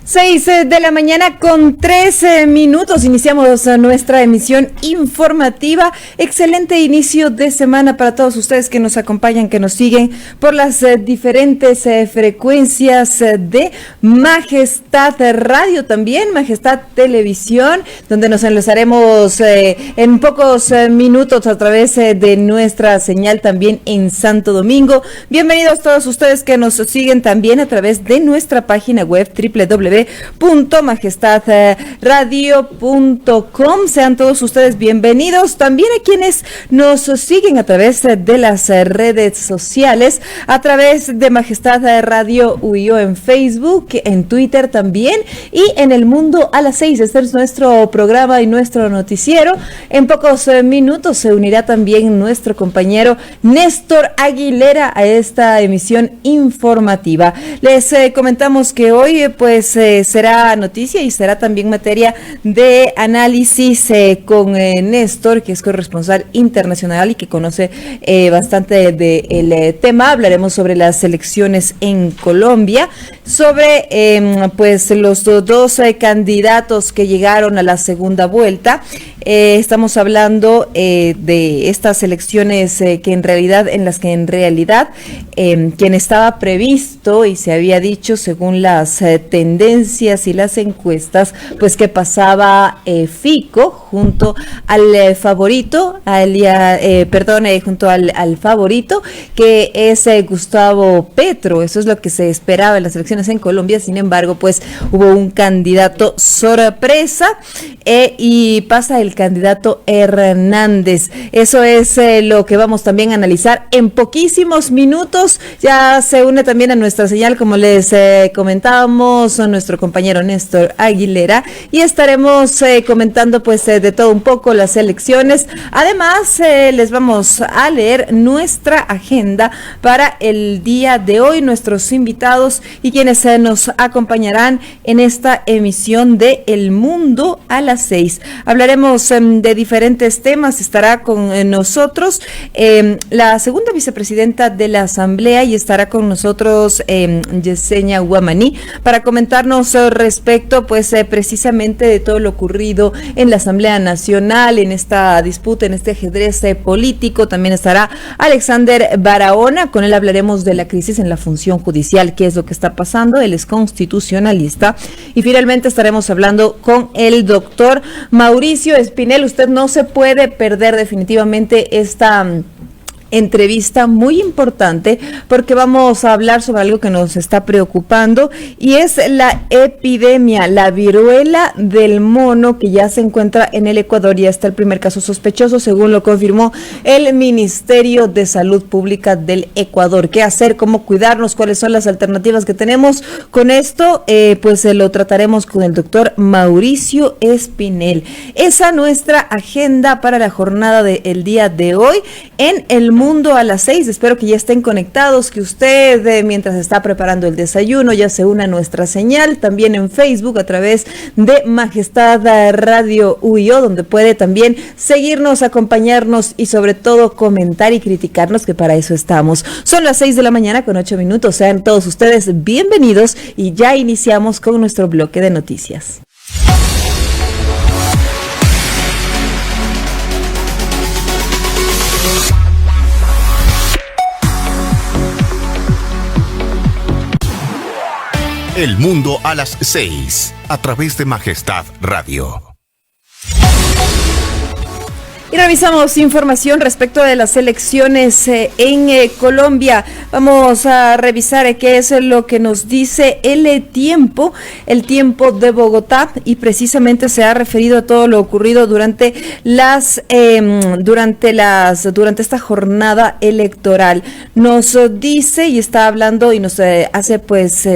6 de la mañana con 13 minutos. Iniciamos nuestra emisión informativa. Excelente inicio de semana para todos ustedes que nos acompañan, que nos siguen por las diferentes frecuencias de Majestad Radio, también Majestad Televisión, donde nos enlazaremos en pocos minutos a través de nuestra señal también en Santo Domingo. Bienvenidos todos ustedes que nos siguen también a través de nuestra página web www.majestadradio.com. Sean todos ustedes bienvenidos. También a quienes nos siguen a través de las redes sociales, a través de Majestad Radio UIO en Facebook, en Twitter también, y en El Mundo a las 6. Este es nuestro programa y nuestro noticiero. En pocos minutos se unirá también nuestro compañero Néstor Aguilera a esta emisión informativa. Les comentamos que hoy será noticia y será también materia de análisis con Néstor, que es corresponsal internacional y que conoce bastante del tema. Hablaremos sobre las elecciones en Colombia, sobre los dos candidatos que llegaron a la segunda vuelta. Estamos hablando de estas elecciones en las que en realidad quien estaba previsto y se había dicho según las tendencias y las encuestas, pues que pasaba Fico junto al favorito, junto al favorito, que es Gustavo Petro. Eso es lo que se esperaba en las elecciones en Colombia. Sin embargo, pues hubo un candidato sorpresa y pasa el candidato Hernández. Eso es lo que vamos también a analizar en poquísimos minutos. Ya se une también a nuestra señal, como les comentábamos, nuestro compañero Néstor Aguilera, y estaremos comentando de todo un poco las elecciones. Además, les vamos a leer nuestra agenda para el día de hoy, nuestros invitados y quienes nos acompañarán en esta emisión de El Mundo a las 6. Hablaremos de diferentes temas. Estará con nosotros la segunda vicepresidenta de la Asamblea y estará con nosotros Yesenia Guamaní para comentarnos respecto precisamente de todo lo ocurrido en la Asamblea Nacional, en esta disputa, en este ajedrez político. También estará Alexander Barahona, con él hablaremos de la crisis en la función judicial, qué es lo que está pasando. Él es constitucionalista. Y finalmente estaremos hablando con el doctor Mauricio Espinel. Usted no se puede perder definitivamente esta entrevista muy importante, porque vamos a hablar sobre algo que nos está preocupando, y es la epidemia, la viruela del mono, que ya se encuentra en el Ecuador. Ya está el primer caso sospechoso, según lo confirmó el Ministerio de Salud Pública del Ecuador. ¿Qué hacer? ¿Cómo cuidarnos? ¿Cuáles son las alternativas que tenemos? Con esto, lo trataremos con el doctor Mauricio Espinel. Esa nuestra agenda para la jornada del día de hoy en El Mundo a las 6. Espero que ya estén conectados, que usted mientras está preparando el desayuno ya se una a nuestra señal, también en Facebook a través de Majestad Radio UIO, donde puede también seguirnos, acompañarnos y sobre todo comentar y criticarnos, que para eso estamos. Son las 6 de la mañana con 8 minutos. Sean todos ustedes bienvenidos y ya iniciamos con nuestro bloque de noticias. El Mundo a las 6, a través de Majestad Radio. Y revisamos información respecto de las elecciones en Colombia. Vamos a revisar qué es lo que nos dice el tiempo de Bogotá, y precisamente se ha referido a todo lo ocurrido durante esta jornada electoral. Nos dice y está hablando y nos hace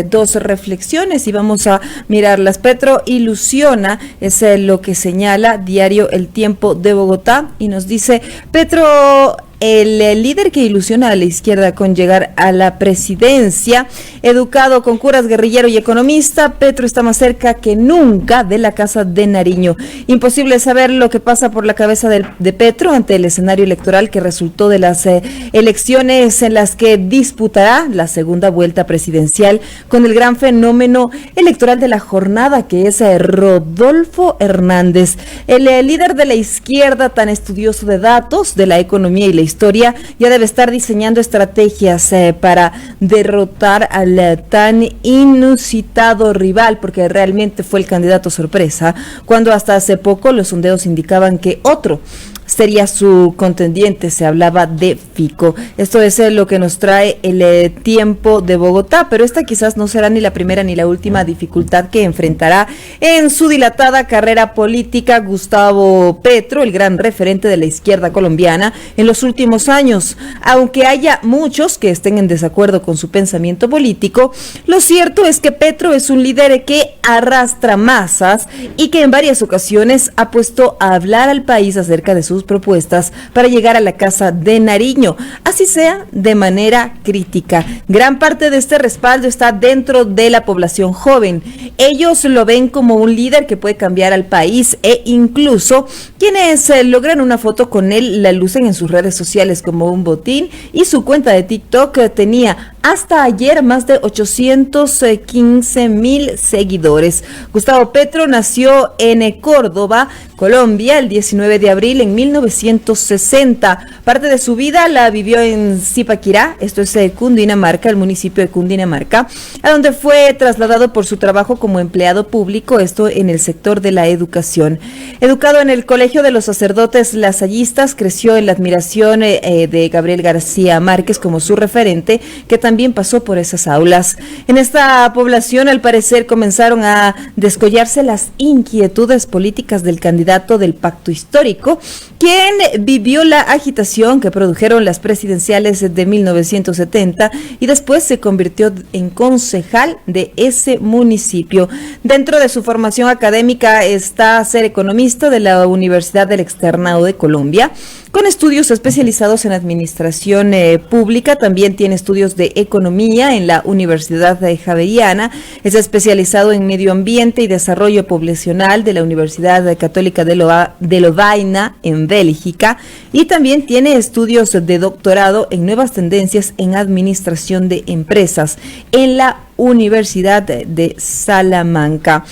dos reflexiones, y vamos a mirarlas. Petro ilusiona, es lo que señala diario El Tiempo de Bogotá, y nos dice: Petro el líder que ilusiona a la izquierda con llegar a la presidencia. Educado con curas, guerrillero y economista, Petro está más cerca que nunca de la Casa de Nariño. Imposible saber lo que pasa por la cabeza de Petro ante el escenario electoral que resultó de las elecciones en las que disputará la segunda vuelta presidencial con el gran fenómeno electoral de la jornada, que es Rodolfo Hernández. El líder de la izquierda, tan estudioso de datos, de la economía y la historia, ya debe estar diseñando estrategias para derrotar al tan inusitado rival, porque realmente fue el candidato sorpresa, cuando hasta hace poco los sondeos indicaban que otro sería su contendiente. Se hablaba de Fico. Esto es lo que nos trae el tiempo de Bogotá, pero esta quizás no será ni la primera ni la última dificultad que enfrentará en su dilatada carrera política Gustavo Petro, el gran referente de la izquierda colombiana en los últimos años. Aunque haya muchos que estén en desacuerdo con su pensamiento político, lo cierto es que Petro es un líder que arrastra masas y que en varias ocasiones ha puesto a hablar al país acerca de sus propuestas para llegar a la Casa de Nariño, así sea de manera crítica. Gran parte de este respaldo está dentro de la población joven. Ellos lo ven como un líder que puede cambiar al país, e incluso quienes logran una foto con él la lucen en sus redes sociales como un botín, y su cuenta de TikTok tenía hasta ayer más de 815,000 seguidores. Gustavo Petro nació en Córdoba, Colombia, el 19 de abril en 1960. Parte de su vida la vivió en Zipaquirá, esto es Cundinamarca, el municipio de Cundinamarca, a donde fue trasladado por su trabajo como empleado público, esto en el sector de la educación. Educado en el Colegio de los Sacerdotes Lasallistas, creció en la admiración de Gabriel García Márquez como su referente, que también pasó por esas aulas. En esta población, al parecer, comenzaron a descollarse las inquietudes políticas del candidato del Pacto Histórico, quien vivió la agitación que produjeron las presidenciales de 1970 y después se convirtió en concejal de ese municipio. Dentro de su formación académica está ser economista de la Universidad del Externado de Colombia, con estudios especializados en administración pública. También tiene estudios de economía en la Universidad Javeriana. Es especializado en medio ambiente y desarrollo poblacional de la Universidad Católica de Lovaina en Bélgica, y también tiene estudios de doctorado en nuevas tendencias en administración de empresas en la Universidad de Salamanca.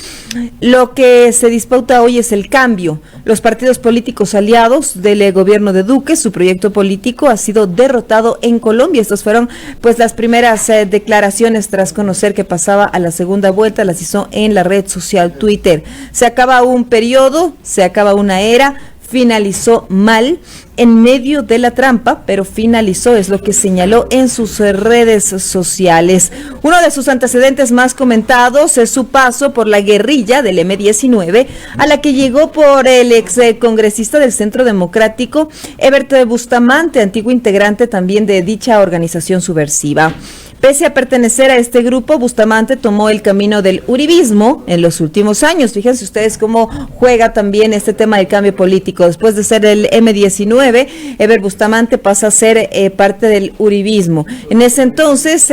Lo que se disputa hoy es el cambio. Los partidos políticos aliados del gobierno de Duque, su proyecto político ha sido derrotado en Colombia. Estas fueron pues las primeras declaraciones tras conocer que pasaba a la segunda vuelta. Las hizo en la red social Twitter. Se acaba un periodo, se acaba una era, finalizó mal, en medio de la trampa, pero finalizó, es lo que señaló en sus redes sociales. Uno de sus antecedentes más comentados es su paso por la guerrilla del M-19, a la que llegó por el ex congresista del Centro Democrático, Ebert Bustamante, antiguo integrante también de dicha organización subversiva. Pese a pertenecer a este grupo, Bustamante tomó el camino del uribismo en los últimos años. Fíjense ustedes cómo juega también este tema del cambio político. Después de ser el M-19, Ebert Bustamante pasa a ser parte del uribismo. En ese entonces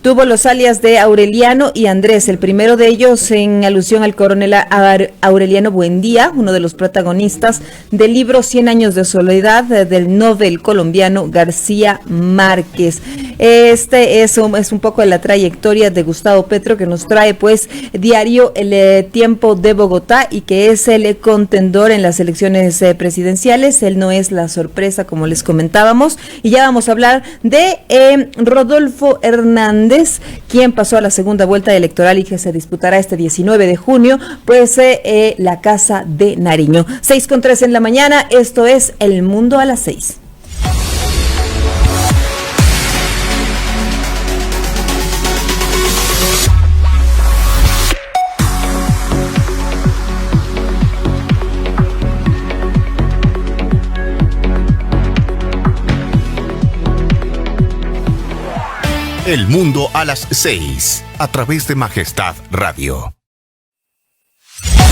tuvo los alias de Aureliano y Andrés, el primero de ellos en alusión al coronel Aureliano Buendía, uno de los protagonistas del libro 100 años de soledad del novel colombiano García Márquez. Este es un poco de la trayectoria de Gustavo Petro, que nos trae pues diario el tiempo de Bogotá, y que es el contendor en las elecciones presidenciales. Él no es la sorpresa, como les comentábamos, y ya vamos a hablar de Rodolfo Hernández, quien pasó a la segunda vuelta electoral y que se disputará este 19 de junio, pues la Casa de Nariño. 6:03 en la mañana, esto es El Mundo a las 6. El Mundo a las 6, a través de Majestad Radio.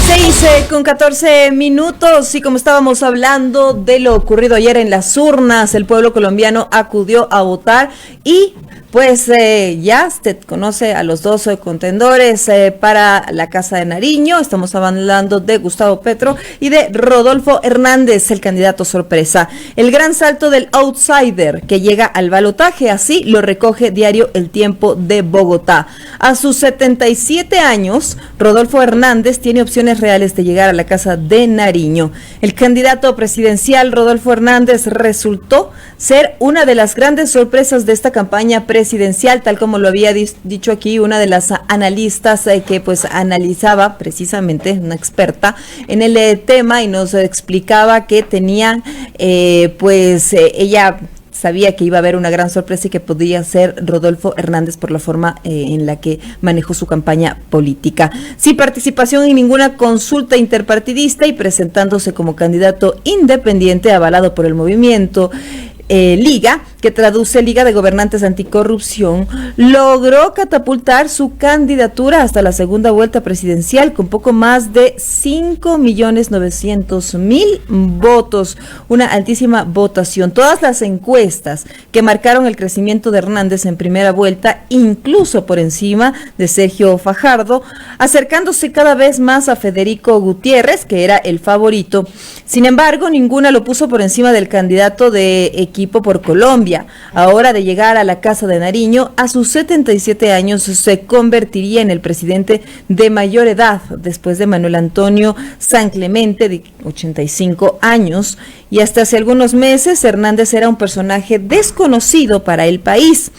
6:14 y como estábamos hablando de lo ocurrido ayer en las urnas, el pueblo colombiano acudió a votar y pues ya usted conoce a los dos contendores para la Casa de Nariño. Estamos hablando de Gustavo Petro y de Rodolfo Hernández, el candidato sorpresa. El gran salto del outsider que llega al balotaje, así lo recoge diario El Tiempo de Bogotá. A sus 77 años, Rodolfo Hernández tiene opciones reales de llegar a la Casa de Nariño. El candidato presidencial Rodolfo Hernández resultó ser una de las grandes sorpresas de esta campaña presidencial, tal como lo había dicho aquí una de las analistas que pues analizaba precisamente, una experta en el tema, y nos explicaba que tenía ella sabía que iba a haber una gran sorpresa y que podía ser Rodolfo Hernández por la forma en la que manejó su campaña política. Sin participación en ninguna consulta interpartidista y presentándose como candidato independiente avalado por el movimiento Liga, que traduce Liga de Gobernantes Anticorrupción, logró catapultar su candidatura hasta la segunda vuelta presidencial con poco más de 5.900.000 votos, una altísima votación. Todas las encuestas que marcaron el crecimiento de Hernández en primera vuelta, incluso por encima de Sergio Fajardo, acercándose cada vez más a Federico Gutiérrez, que era el favorito. Sin embargo, ninguna lo puso por encima del candidato de Equipo por Colombia. Ahora, de llegar a la Casa de Nariño, a sus 77 años se convertiría en el presidente de mayor edad, después de Manuel Antonio San Clemente, de 85 años, y hasta hace algunos meses Hernández era un personaje desconocido para el país,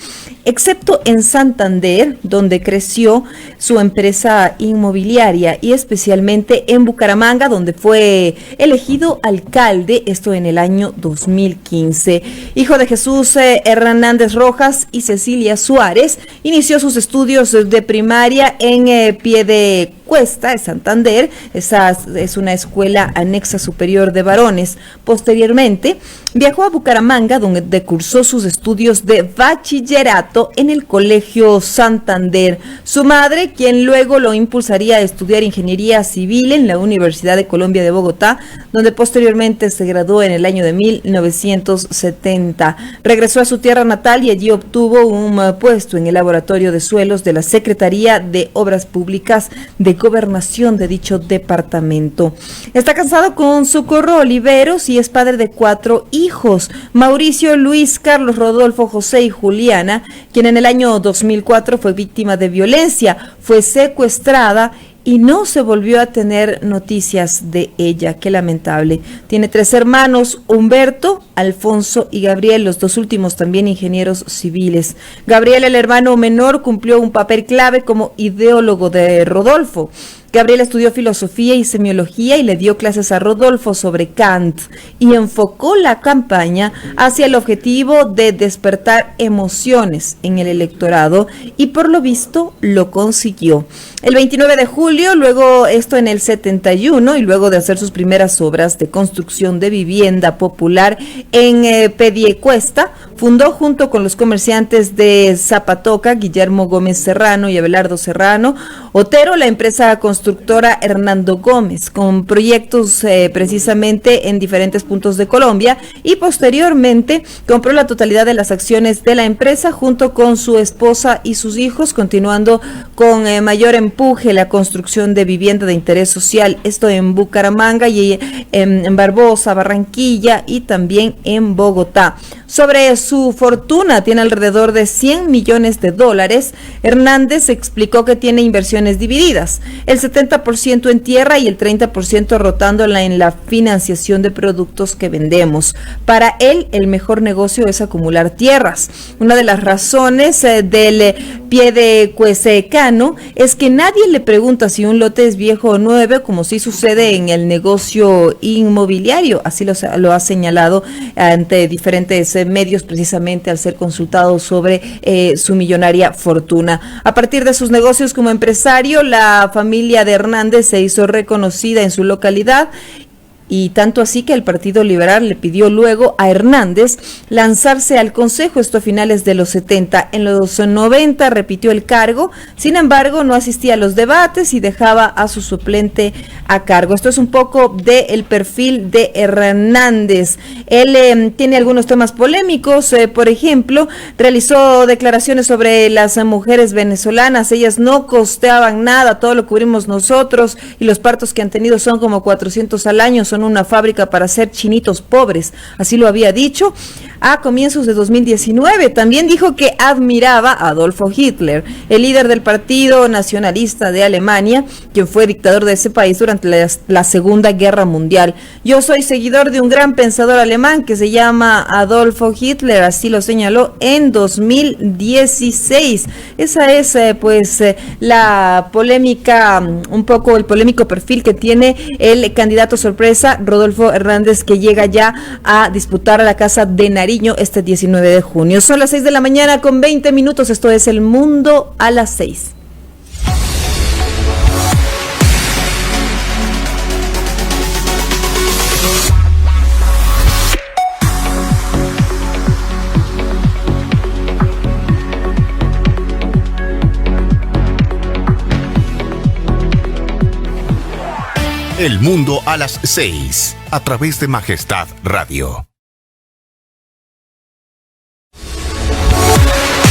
excepto en Santander, donde creció su empresa inmobiliaria, y especialmente en Bucaramanga, donde fue elegido alcalde, esto en el año 2015. Hijo de Jesús Hernández Rojas y Cecilia Suárez, inició sus estudios de primaria en Piedecuesta, en Santander. Esa es una escuela anexa superior de varones. Posteriormente, viajó a Bucaramanga, donde cursó sus estudios de bachillerato en el Colegio Santander. Su madre, quien luego lo impulsaría a estudiar ingeniería civil en la Universidad de Colombia de Bogotá, donde posteriormente se graduó en el año de 1970. Regresó a su tierra natal y allí obtuvo un puesto en el laboratorio de suelos de la Secretaría de Obras Públicas de Gobernación de dicho departamento. Está casado con Socorro Oliveros y es padre de 4 hijos, Mauricio, Luis, Carlos, Rodolfo, José y Juliana, quien en el año 2004 fue víctima de violencia, fue secuestrada y no se volvió a tener noticias de ella. Qué lamentable. Tiene 3 hermanos, Humberto, Alfonso y Gabriel, los 2 últimos también ingenieros civiles. Gabriel, el hermano menor, cumplió un papel clave como ideólogo de Rodolfo. Gabriel estudió filosofía y semiología y le dio clases a Rodolfo sobre Kant y enfocó la campaña hacia el objetivo de despertar emociones en el electorado y por lo visto lo consiguió. El 29 de julio, luego esto en el 71 y luego de hacer sus primeras obras de construcción de vivienda popular en Piedecuesta, fundó junto con los comerciantes de Zapatoca, Guillermo Gómez Serrano y Abelardo Serrano Otero, la empresa constructora Hernando Gómez, con proyectos precisamente en diferentes puntos de Colombia, y posteriormente compró la totalidad de las acciones de la empresa junto con su esposa y sus hijos, continuando con mayor empuje la construcción de vivienda de interés social, esto en Bucaramanga y en Barbosa, Barranquilla y también en Bogotá. Sobre su fortuna, tiene alrededor de $100 millones. Hernández explicó que tiene inversiones divididas, el 70% en tierra y el 30% rotándola en la financiación de productos que vendemos. Para él, el mejor negocio es acumular tierras. Una de las razones del piedecuestano es que nadie le pregunta si un lote es viejo o nuevo, como sí sucede en el negocio inmobiliario. Así lo ha señalado ante diferentes medios, precisamente al ser consultado sobre su millonaria fortuna. A partir de sus negocios como empresario, la familia de Hernández se hizo reconocida en su localidad y tanto así que el Partido Liberal le pidió luego a Hernández lanzarse al Consejo, esto a finales de los 70. En los 90 repitió el cargo, sin embargo no asistía a los debates y dejaba a su suplente a cargo. Esto es un poco del perfil de Hernández. Él tiene algunos temas polémicos, por ejemplo, realizó declaraciones sobre las mujeres venezolanas. Ellas no costeaban nada, todo lo cubrimos nosotros, y los partos que han tenido son como 400 al año, son una fábrica para hacer chinitos pobres, así lo había dicho a comienzos de 2019. También dijo que admiraba a Adolfo Hitler, el líder del Partido Nacionalista de Alemania, quien fue dictador de ese país durante la Segunda Guerra Mundial. Yo soy seguidor de un gran pensador alemán que se llama Adolfo Hitler, así lo señaló en 2016. Esa es la polémica, un poco el polémico perfil que tiene el candidato sorpresa Rodolfo Hernández, que llega ya a disputar a la Casa de Nariño este 19 de junio. Son las 6 de la mañana con 20 minutos. Esto es El Mundo a las 6. El Mundo a las 6, a través de Majestad Radio.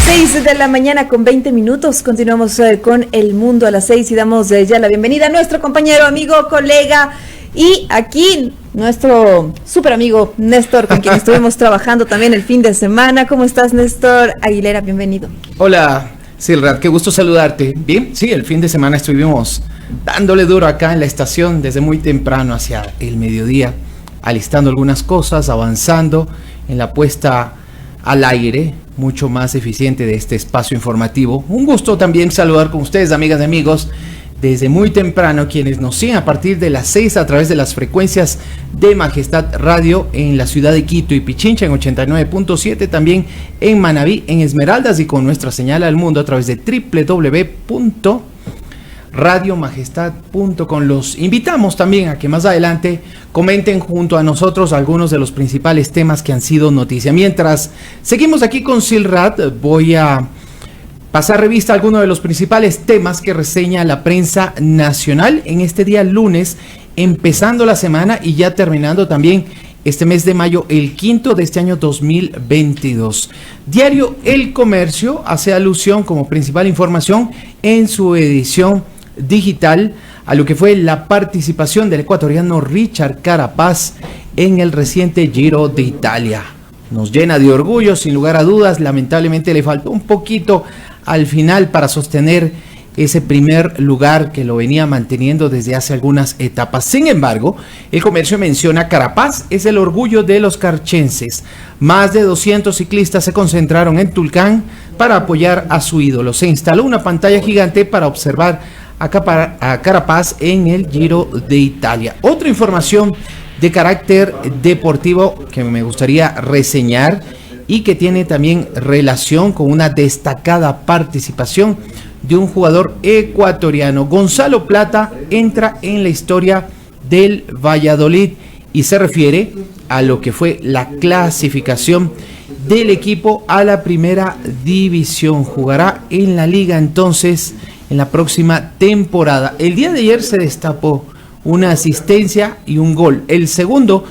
6 de la mañana con 20 minutos. Continuamos con El Mundo a las 6 y damos ya la bienvenida a nuestro compañero, amigo, colega y aquí nuestro súper amigo Néstor, con quien estuvimos trabajando también el fin de semana. ¿Cómo estás, Néstor Aguilera? Bienvenido. Hola, Silrat, qué gusto saludarte. Bien, sí, el fin de semana estuvimos dándole duro acá en la estación desde muy temprano hacia el mediodía, alistando algunas cosas, avanzando en la puesta al aire mucho más eficiente de este espacio informativo. Un gusto también saludar con ustedes, amigas y amigos, desde muy temprano, quienes nos siguen a partir de las 6 a través de las frecuencias de Majestad Radio en la ciudad de Quito y Pichincha en 89.7, también en Manabí, en Esmeraldas, y con nuestra señal al mundo a través de www.radiomajestad.com. Los invitamos también a que más adelante comenten junto a nosotros algunos de los principales temas que han sido noticia. Mientras seguimos aquí con Silrat, voy a pasar revista a algunos de los principales temas que reseña la prensa nacional en este día lunes, empezando la semana y ya terminando también este mes de mayo, el quinto de este año 2022. Diario El Comercio hace alusión como principal información en su edición digital a lo que fue la participación del ecuatoriano Richard Carapaz en el reciente Giro de Italia. Nos llena de orgullo, sin lugar a dudas. Lamentablemente le faltó un poquito al final para sostener ese primer lugar que lo venía manteniendo desde hace algunas etapas. Sin embargo, El Comercio menciona: Carapaz es el orgullo de los carchenses. Más de 200 ciclistas se concentraron en Tulcán para apoyar a su ídolo. Se instaló una pantalla gigante para observar a Carapaz en el Giro de Italia. Otra información de carácter deportivo que me gustaría reseñar y que tiene también relación con una destacada participación de un jugador ecuatoriano. Gonzalo Plata entra en la historia del Valladolid y se refiere a lo que fue la clasificación del equipo a la primera división. Jugará en la liga entonces en la próxima temporada. El día de ayer se destapó una asistencia y un gol, el segundo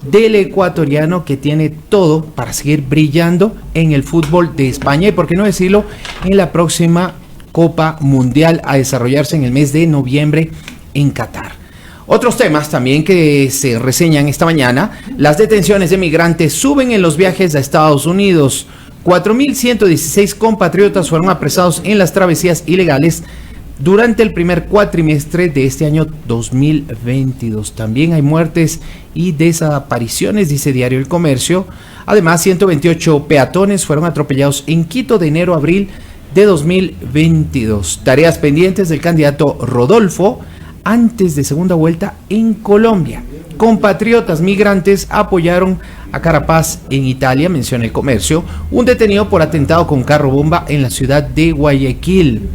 del ecuatoriano, que tiene todo para seguir brillando en el fútbol de España y, por qué no decirlo, en la próxima Copa Mundial a desarrollarse en el mes de noviembre en Qatar. Otros temas también que se reseñan esta mañana: las detenciones de migrantes suben en los viajes a Estados Unidos. 4.116 compatriotas fueron apresados en las travesías ilegales durante el primer cuatrimestre de este año 2022. También hay muertes y desapariciones, dice Diario El Comercio. Además, 128 peatones fueron atropellados en Quito de enero a abril de 2022. Tareas pendientes del candidato Rodolfo antes de segunda vuelta en Colombia. Compatriotas migrantes apoyaron a Carapaz en Italia, menciona El Comercio. Un detenido por atentado con carro bomba en la ciudad de Guayaquil.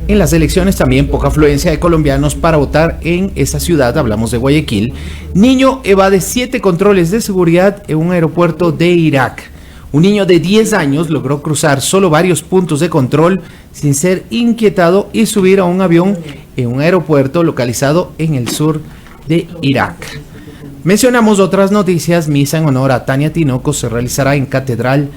en las elecciones. También poca afluencia de colombianos para votar en esa ciudad, hablamos de Guayaquil. Niño evade 7 controles de seguridad en un aeropuerto de Irak. Un niño de 10 años logró cruzar solo varios puntos de control sin ser inquietado y subir a un avión en un aeropuerto localizado en el sur de Irak. Mencionamos otras noticias. Misa en honor a Tania Tinoco se realizará en Catedral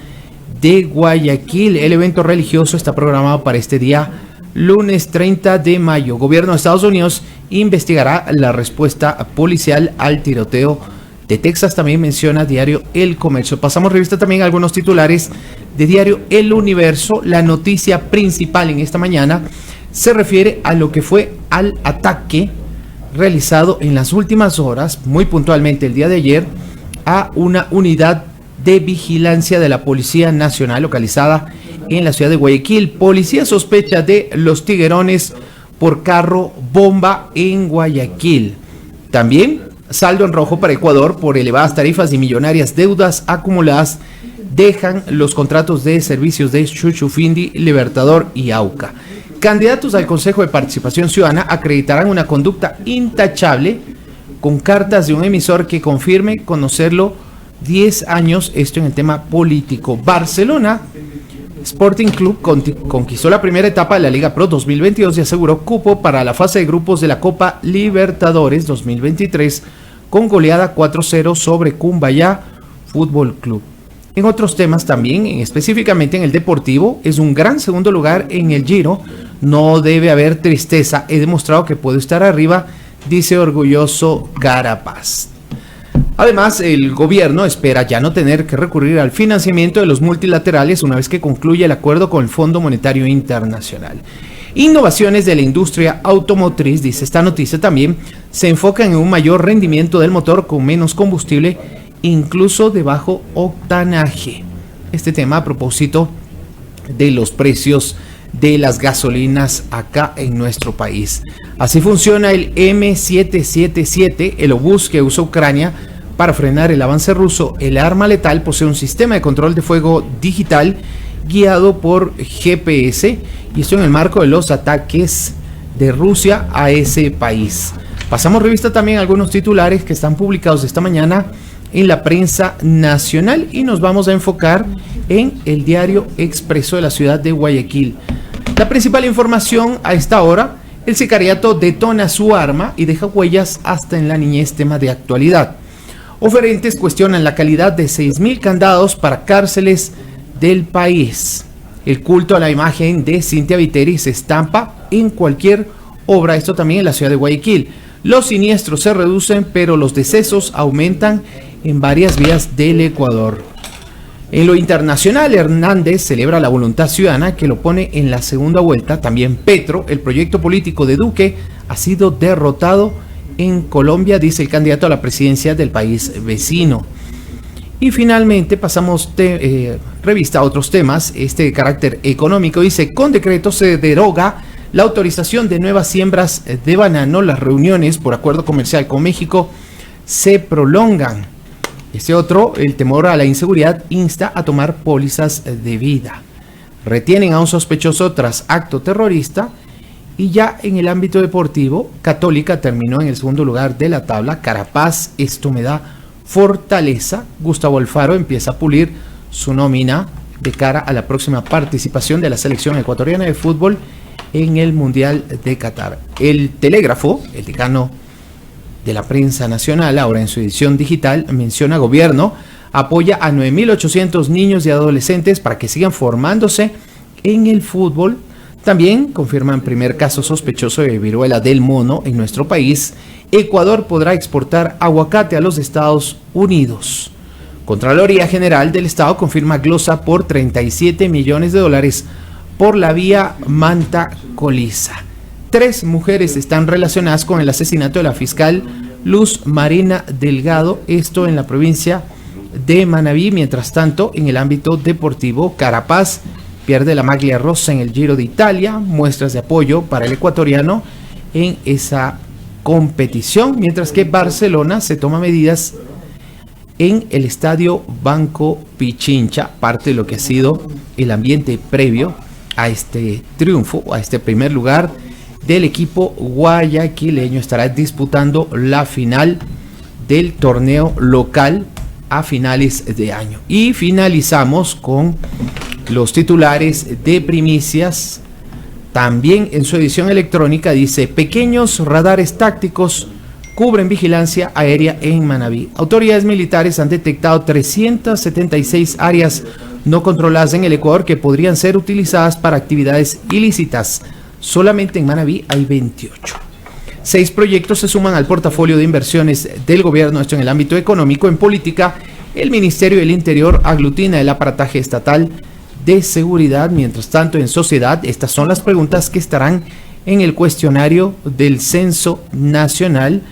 de Guayaquil. El evento religioso está programado para este día, lunes 30 de mayo. Gobierno de Estados Unidos investigará la respuesta policial al tiroteo de Texas, también menciona diario El Comercio. Pasamos revista también a algunos titulares de diario El Universo. La noticia principal en esta mañana se refiere a lo que fue al ataque realizado en las últimas horas, muy puntualmente el día de ayer, a una unidad de vigilancia de la Policía Nacional localizada en la ciudad de Guayaquil. Policía sospecha de los tiguerones por carro bomba en Guayaquil. También saldo en rojo para Ecuador por elevadas tarifas y millonarias deudas acumuladas dejan los contratos de servicios de Chuchufindi, Libertador y Auca. Candidatos al Consejo de Participación Ciudadana acreditarán una conducta intachable con cartas de un emisor que confirme conocerlo 10 años, esto en el tema político. Barcelona Sporting Club conquistó la primera etapa de la Liga Pro 2022 y aseguró cupo para la fase de grupos de la Copa Libertadores 2023 con goleada 4-0 sobre Cumbayá Fútbol Club. En otros temas también, específicamente en el deportivo, es un gran segundo lugar en el Giro. No debe haber tristeza, he demostrado que puedo estar arriba, dice orgulloso Carapaz. Además, el gobierno espera ya no tener que recurrir al financiamiento de los multilaterales una vez que concluya el acuerdo con el Fondo Monetario Internacional. Innovaciones de la industria automotriz, dice esta noticia también, se enfocan en un mayor rendimiento del motor con menos combustible, incluso de bajo octanaje. Este tema a propósito de los precios de las gasolinas acá en nuestro país. Así funciona el M777, el obús que usa Ucrania para frenar el avance ruso. El arma letal posee un sistema de control de fuego digital guiado por GPS, y esto en el marco de los ataques de Rusia a ese país. Pasamos revista también a algunos titulares que están publicados esta mañana en la prensa nacional y nos vamos a enfocar en el diario Expreso de la ciudad de Guayaquil. La principal información a esta hora: el sicariato detona su arma y deja huellas hasta en la niñez, tema de actualidad. Oferentes cuestionan la calidad de 6,000 candados para cárceles del país. El culto a la imagen de Cintia Viteri se estampa en cualquier obra, esto también en la ciudad de Guayaquil. Los siniestros se reducen, pero los decesos aumentan en varias vías del Ecuador. En lo internacional, Hernández celebra la voluntad ciudadana que lo pone en la segunda vuelta. También Petro, el proyecto político de Duque, ha sido derrotado en Colombia, dice el candidato a la presidencia del país vecino. Y finalmente pasamos revista a otros temas, este de carácter económico. Dice: con decreto se deroga la autorización de nuevas siembras de banano. Las reuniones por acuerdo comercial con México se prolongan. Este otro, el temor a la inseguridad, insta a tomar pólizas de vida. Retienen a un sospechoso tras acto terrorista. Y ya en el ámbito deportivo, Católica terminó en el segundo lugar de la tabla. Carapaz, esto me da fortaleza. Gustavo Alfaro empieza a pulir su nómina de cara a la próxima participación de la selección ecuatoriana de fútbol en el Mundial de Qatar. El Telégrafo, el decano de la prensa nacional, ahora en su edición digital, menciona: gobierno apoya a 9.800 niños y adolescentes para que sigan formándose en el fútbol. También confirman primer caso sospechoso de viruela del mono en nuestro país. Ecuador podrá exportar aguacate a los Estados Unidos. Contraloría General del Estado confirma glosa por $37 millones por la vía Manta-Coliza. 3 mujeres están relacionadas con el asesinato de la fiscal Luz Marina Delgado, esto en la provincia de Manabí. Mientras tanto, en el ámbito deportivo, Carapaz pierde la maglia rosa en el Giro de Italia. Muestras de apoyo para el ecuatoriano en esa competición, mientras que Barcelona se toma medidas en el estadio Banco Pichincha, parte de lo que ha sido el ambiente previo a este triunfo, a este primer lugar del equipo guayaquileño. Estará disputando la final del torneo local a finales de año. Y finalizamos con los titulares de primicias. También en su edición electrónica dice: pequeños radares tácticos cubren vigilancia aérea en Manabí. Autoridades militares han detectado 376 áreas no controladas en el Ecuador que podrían ser utilizadas para actividades ilícitas. Solamente en Manabí hay 28. 6 proyectos se suman al portafolio de inversiones del gobierno, esto en el ámbito económico. En política, el Ministerio del Interior aglutina el aparataje estatal de seguridad. Mientras tanto, en sociedad, estas son las preguntas que estarán en el cuestionario del Censo Nacional.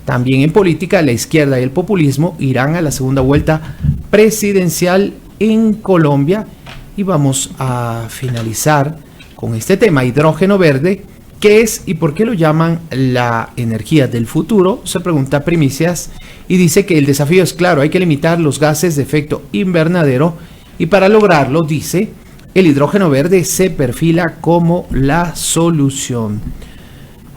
También en política, la izquierda y el populismo irán a la segunda vuelta presidencial en Colombia. Y vamos a finalizar con este tema: hidrógeno verde. ¿Qué es y por qué lo llaman la energía del futuro? Se pregunta Primicias y dice que el desafío es claro: hay que limitar los gases de efecto invernadero, y para lograrlo, dice, el hidrógeno verde se perfila como la solución.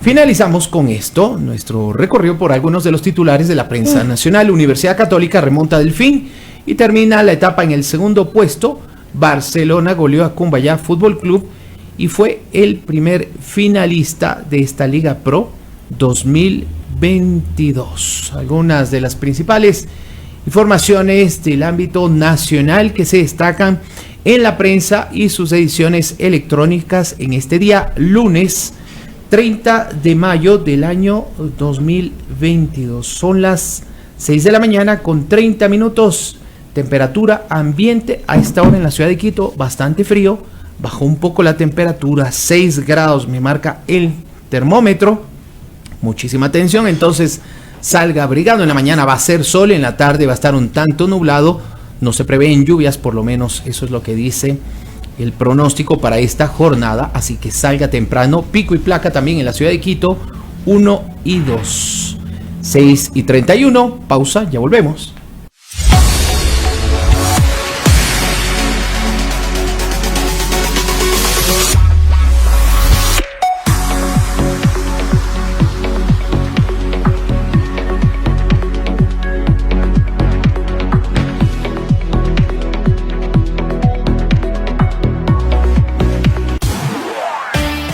Finalizamos con esto nuestro recorrido por algunos de los titulares de la prensa nacional. Universidad Católica remonta Delfín y termina la etapa en el segundo puesto. Barcelona goleó a Cumbayá Fútbol Club y fue el primer finalista de esta Liga Pro 2022. Algunas de las principales informaciones del ámbito nacional que se destacan en la prensa y sus ediciones electrónicas en este día lunes 30 de mayo del año 2022. Son las 6 de la mañana con 30 minutos. Temperatura ambiente a esta hora en la ciudad de Quito, bastante frío. Bajó un poco la temperatura, 6 grados me marca el termómetro. Muchísima atención, entonces salga abrigado. En la mañana va a ser sol, en la tarde va a estar un tanto nublado. No se prevén lluvias, por lo menos eso es lo que dice el pronóstico para esta jornada. Así que salga temprano. Pico y placa también en la ciudad de Quito, 1 y 2. 6 y 31, pausa, ya volvemos.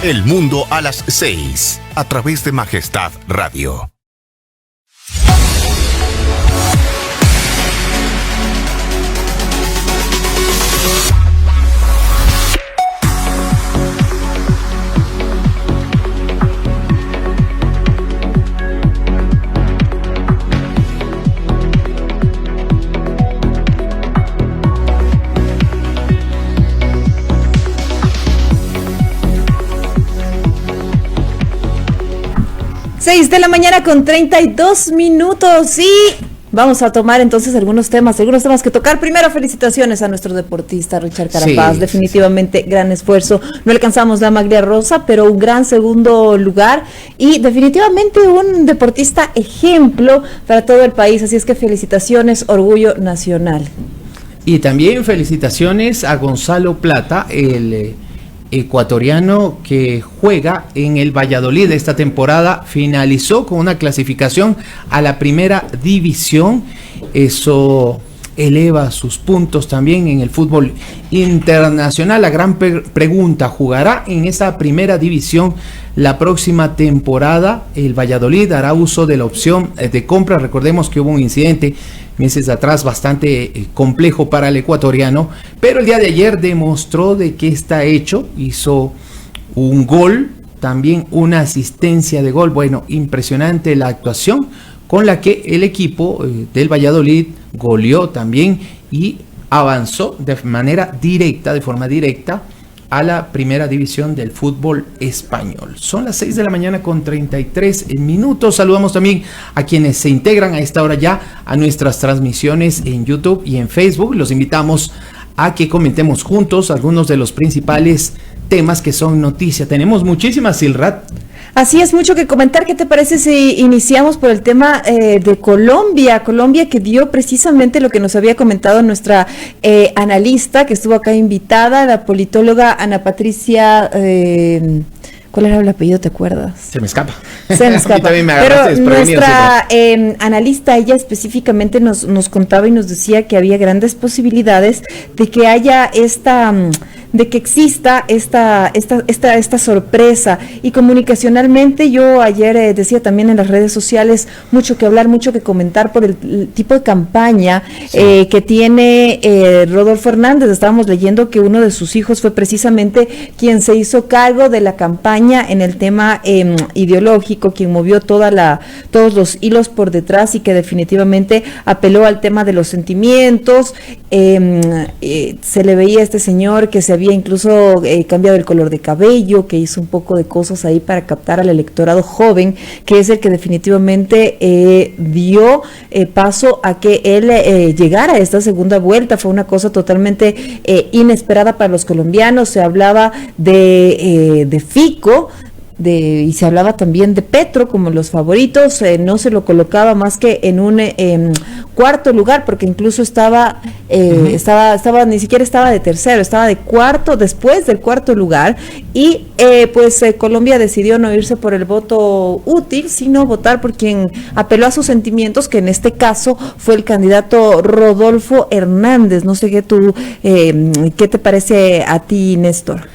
El mundo a las 6, a través de Majestad Radio. Seis de la mañana con 32 minutos y vamos a tomar entonces algunos temas que tocar. Primero, felicitaciones a nuestro deportista Richard Carapaz, sí, definitivamente gran esfuerzo. No alcanzamos la maglia rosa, pero un gran segundo lugar y definitivamente un deportista ejemplo para todo el país, así es que felicitaciones, orgullo nacional. Y también felicitaciones a Gonzalo Plata, el ecuatoriano que juega en el Valladolid esta temporada. Finalizó con una clasificación a la primera división. Eso eleva sus puntos también en el fútbol internacional. La gran pregunta: ¿jugará en esa primera división la próxima temporada? El Valladolid hará uso de la opción de compra. Recordemos que hubo un incidente meses atrás bastante complejo para el ecuatoriano, pero el día de ayer demostró de que está hecho. Hizo un gol, también una asistencia de gol. Bueno, impresionante la actuación con la que el equipo del Valladolid goleó también y avanzó de forma directa a la primera división del fútbol español. Son las 6 de la mañana con 33 minutos. Saludamos también a quienes se integran a esta hora ya a nuestras transmisiones en YouTube y en Facebook. Los invitamos a que comentemos juntos algunos de los principales temas que son noticia. Tenemos muchísimas, Silrat. Así es, mucho que comentar. ¿Qué te parece si iniciamos por el tema de Colombia? Colombia, que dio precisamente lo que nos había comentado nuestra analista que estuvo acá invitada, la politóloga Ana Patricia... ¿cuál era el apellido? ¿Te acuerdas? Se me escapa. Se me escapa. Pero nuestra analista, ella específicamente nos contaba y nos decía que había grandes posibilidades de que haya de que exista esta sorpresa. Y comunicacionalmente, yo ayer decía también en las redes sociales, mucho que hablar, mucho que comentar por el tipo de campaña que tiene Rodolfo Hernández. Estábamos leyendo que uno de sus hijos fue precisamente quien se hizo cargo de la campaña en el tema ideológico, quien movió todos los hilos por detrás y que definitivamente apeló al tema de los sentimientos. Se le veía a este señor que se había incluso cambiado el color de cabello, que hizo un poco de cosas ahí para captar al electorado joven, que es el que definitivamente dio paso a que él llegara a esta segunda vuelta. Fue una cosa totalmente inesperada para los colombianos. Se hablaba de Fico, y se hablaba también de Petro como los favoritos. No se lo colocaba más que en un cuarto lugar, porque incluso estaba ni siquiera estaba de tercero, estaba de cuarto, después del cuarto lugar. Y Colombia decidió no irse por el voto útil, sino votar por quien apeló a sus sentimientos, que en este caso fue el candidato Rodolfo Hernández. No sé qué te parece a ti, Néstor.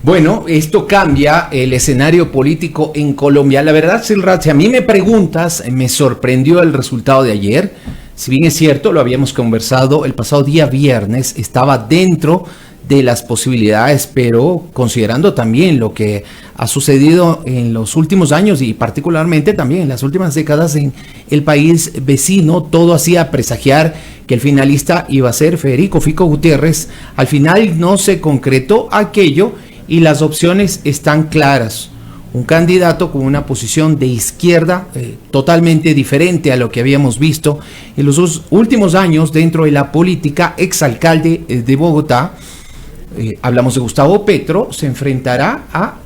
Bueno, esto cambia el escenario político en Colombia. La verdad, Silrat, si a mí me preguntas, me sorprendió el resultado de ayer. Si bien es cierto, lo habíamos conversado el pasado día viernes, estaba dentro de las posibilidades, pero considerando también lo que ha sucedido en los últimos años y particularmente también en las últimas décadas en el país vecino, todo hacía presagiar que el finalista iba a ser Federico Fico Gutiérrez. Al final no se concretó aquello y las opciones están claras. Un candidato con una posición de izquierda totalmente diferente a lo que habíamos visto en los últimos años dentro de la política. Exalcalde de Bogotá, hablamos de Gustavo Petro, se enfrentará a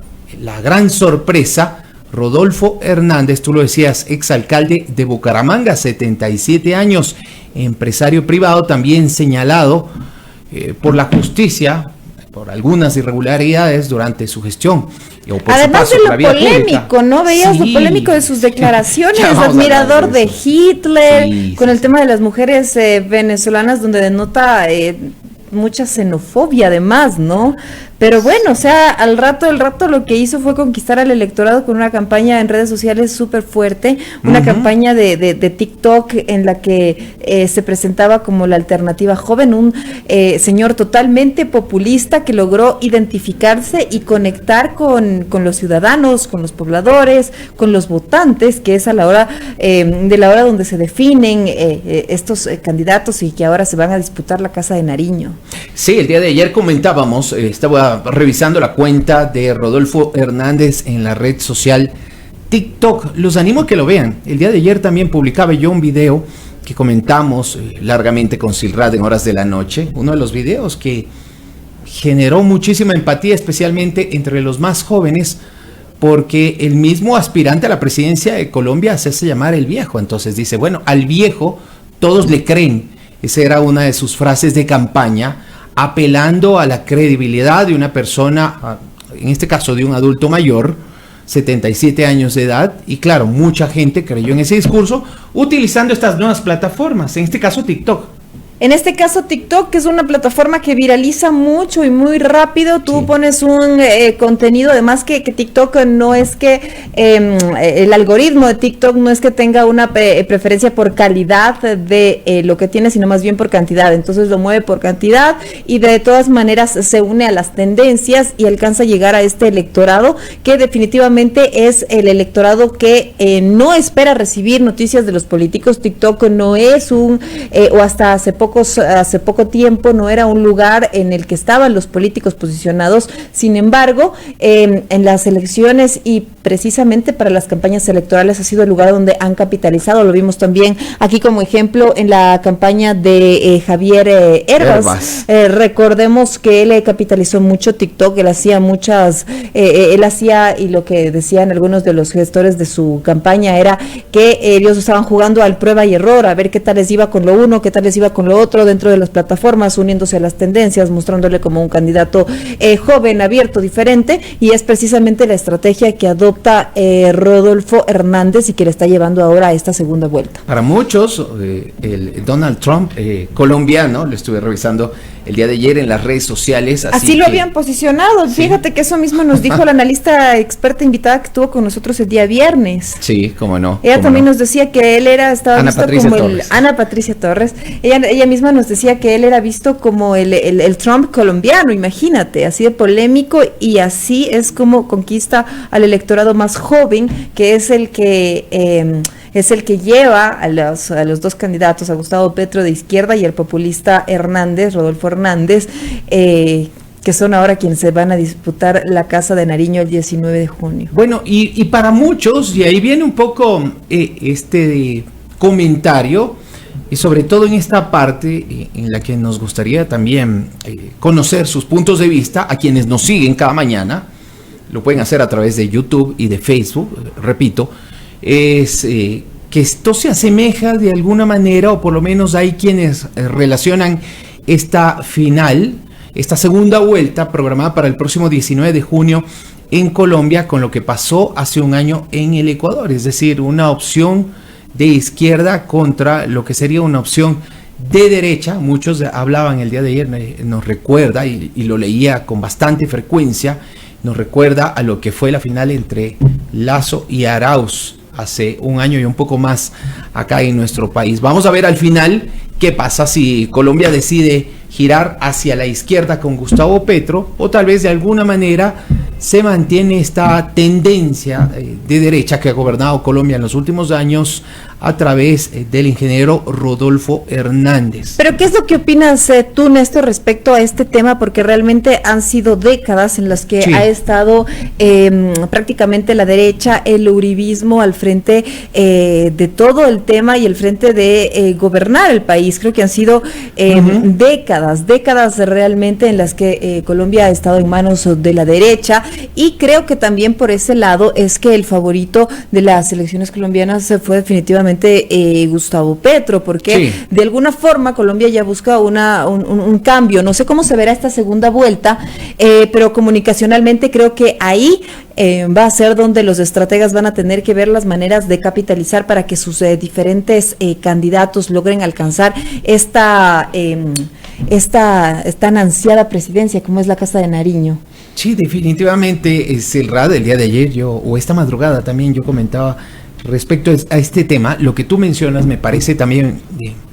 la gran sorpresa Rodolfo Hernández. Tú lo decías, exalcalde de Bucaramanga, 77 años, empresario privado, también señalado por la justicia por algunas irregularidades durante su gestión. Además de lo polémico, ¿no? Veías lo polémico de sus declaraciones, admirador de Hitler, con el tema de las mujeres venezolanas, donde denota mucha xenofobia además, ¿no? Pero bueno, o sea, el rato lo que hizo fue conquistar al electorado con una campaña en redes sociales súper fuerte, una campaña de TikTok en la que se presentaba como la alternativa joven, un señor totalmente populista que logró identificarse y conectar con los ciudadanos, con los pobladores, con los votantes, que es a la hora de la hora donde se definen estos candidatos y que ahora se van a disputar la Casa de Nariño. Sí, el día de ayer comentábamos, estaba revisando la cuenta de Rodolfo Hernández en la red social TikTok. Los animo a que lo vean. El día de ayer también publicaba yo un video que comentamos largamente con Silrat en horas de la noche. Uno de los videos que generó muchísima empatía, especialmente entre los más jóvenes, porque el mismo aspirante a la presidencia de Colombia se hace llamar el viejo. Entonces dice, bueno, al viejo todos le creen. Esa era una de sus frases de campaña, apelando a la credibilidad de una persona, en este caso de un adulto mayor, 77 años de edad, y claro, mucha gente creyó en ese discurso utilizando estas nuevas plataformas, en este caso TikTok. En este caso TikTok, que es una plataforma que viraliza mucho y muy rápido. Tú pones un contenido, además que TikTok no es que el algoritmo de TikTok no es que tenga una preferencia por calidad de lo que tiene, sino más bien por cantidad. Entonces lo mueve por cantidad y de todas maneras se une a las tendencias y alcanza a llegar a este electorado que definitivamente es el electorado que no espera recibir noticias de los políticos. TikTok no es o hasta hace poco hace poco tiempo no era un lugar en el que estaban los políticos posicionados. Sin embargo, en las elecciones y precisamente para las campañas electorales ha sido el lugar donde han capitalizado. Lo vimos también aquí como ejemplo en la campaña de Javier Herbas. Recordemos que él capitalizó mucho TikTok, él hacía y lo que decían algunos de los gestores de su campaña era que ellos estaban jugando al prueba y error, a ver qué tal les iba con lo uno, qué tal les iba con lo otro dentro de las plataformas, uniéndose a las tendencias, mostrándole como un candidato joven, abierto, diferente, y es precisamente la estrategia que adopta Rodolfo Hernández y que le está llevando ahora a esta segunda vuelta. Para muchos, el Donald Trump colombiano, lo estuve revisando el día de ayer en las redes sociales. Así lo habían posicionado. Sí. Fíjate que eso mismo nos dijo la analista experta invitada que estuvo con nosotros el día viernes. Sí, cómo no. Ella también nos decía que él estaba Ana visto Patricia como Torres. Ana Patricia Torres. Ella misma nos decía que él era visto como el Trump colombiano, imagínate, así de polémico, y así es como conquista al electorado más joven, que es el que lleva a los dos candidatos, a Gustavo Petro de izquierda y el populista Rodolfo Hernández, que son ahora quienes se van a disputar la Casa de Nariño el 19 de junio. Bueno, y para muchos, y ahí viene un poco este comentario, y sobre todo en esta parte en la que nos gustaría también conocer sus puntos de vista a quienes nos siguen cada mañana. Lo pueden hacer a través de YouTube y de Facebook, repito, es que esto se asemeja de alguna manera, o por lo menos hay quienes relacionan esta segunda vuelta programada para el próximo 19 de junio en Colombia con lo que pasó hace un año en el Ecuador, es decir, una opción de izquierda contra lo que sería una opción de derecha. Muchos hablaban el día de ayer, nos recuerda, y lo leía con bastante frecuencia, nos recuerda a lo que fue la final entre Lasso y Arauz hace un año y un poco más acá en nuestro país. Vamos a ver al final qué pasa si Colombia decide girar hacia la izquierda con Gustavo Petro, o tal vez de alguna manera se mantiene esta tendencia de derecha que ha gobernado Colombia en los últimos años a través del ingeniero Rodolfo Hernández. Pero ¿qué es lo que opinas tú, Néstor, respecto a este tema? Porque realmente han sido décadas en las que ha estado prácticamente la derecha, el uribismo al frente de todo el tema y el frente de gobernar el país. Creo que han sido décadas realmente en las que Colombia ha estado en manos de la derecha, y creo que también por ese lado es que el favorito de las elecciones colombianas fue definitivamente Gustavo Petro, porque de alguna forma Colombia ya busca un cambio. No sé cómo se verá esta segunda vuelta, pero comunicacionalmente creo que ahí va a ser donde los estrategas van a tener que ver las maneras de capitalizar para que sus diferentes candidatos logren alcanzar esta tan ansiada presidencia como es la Casa de Nariño. Sí, definitivamente, Silrad, el día de ayer o esta madrugada también yo comentaba respecto a este tema. Lo que tú mencionas me parece también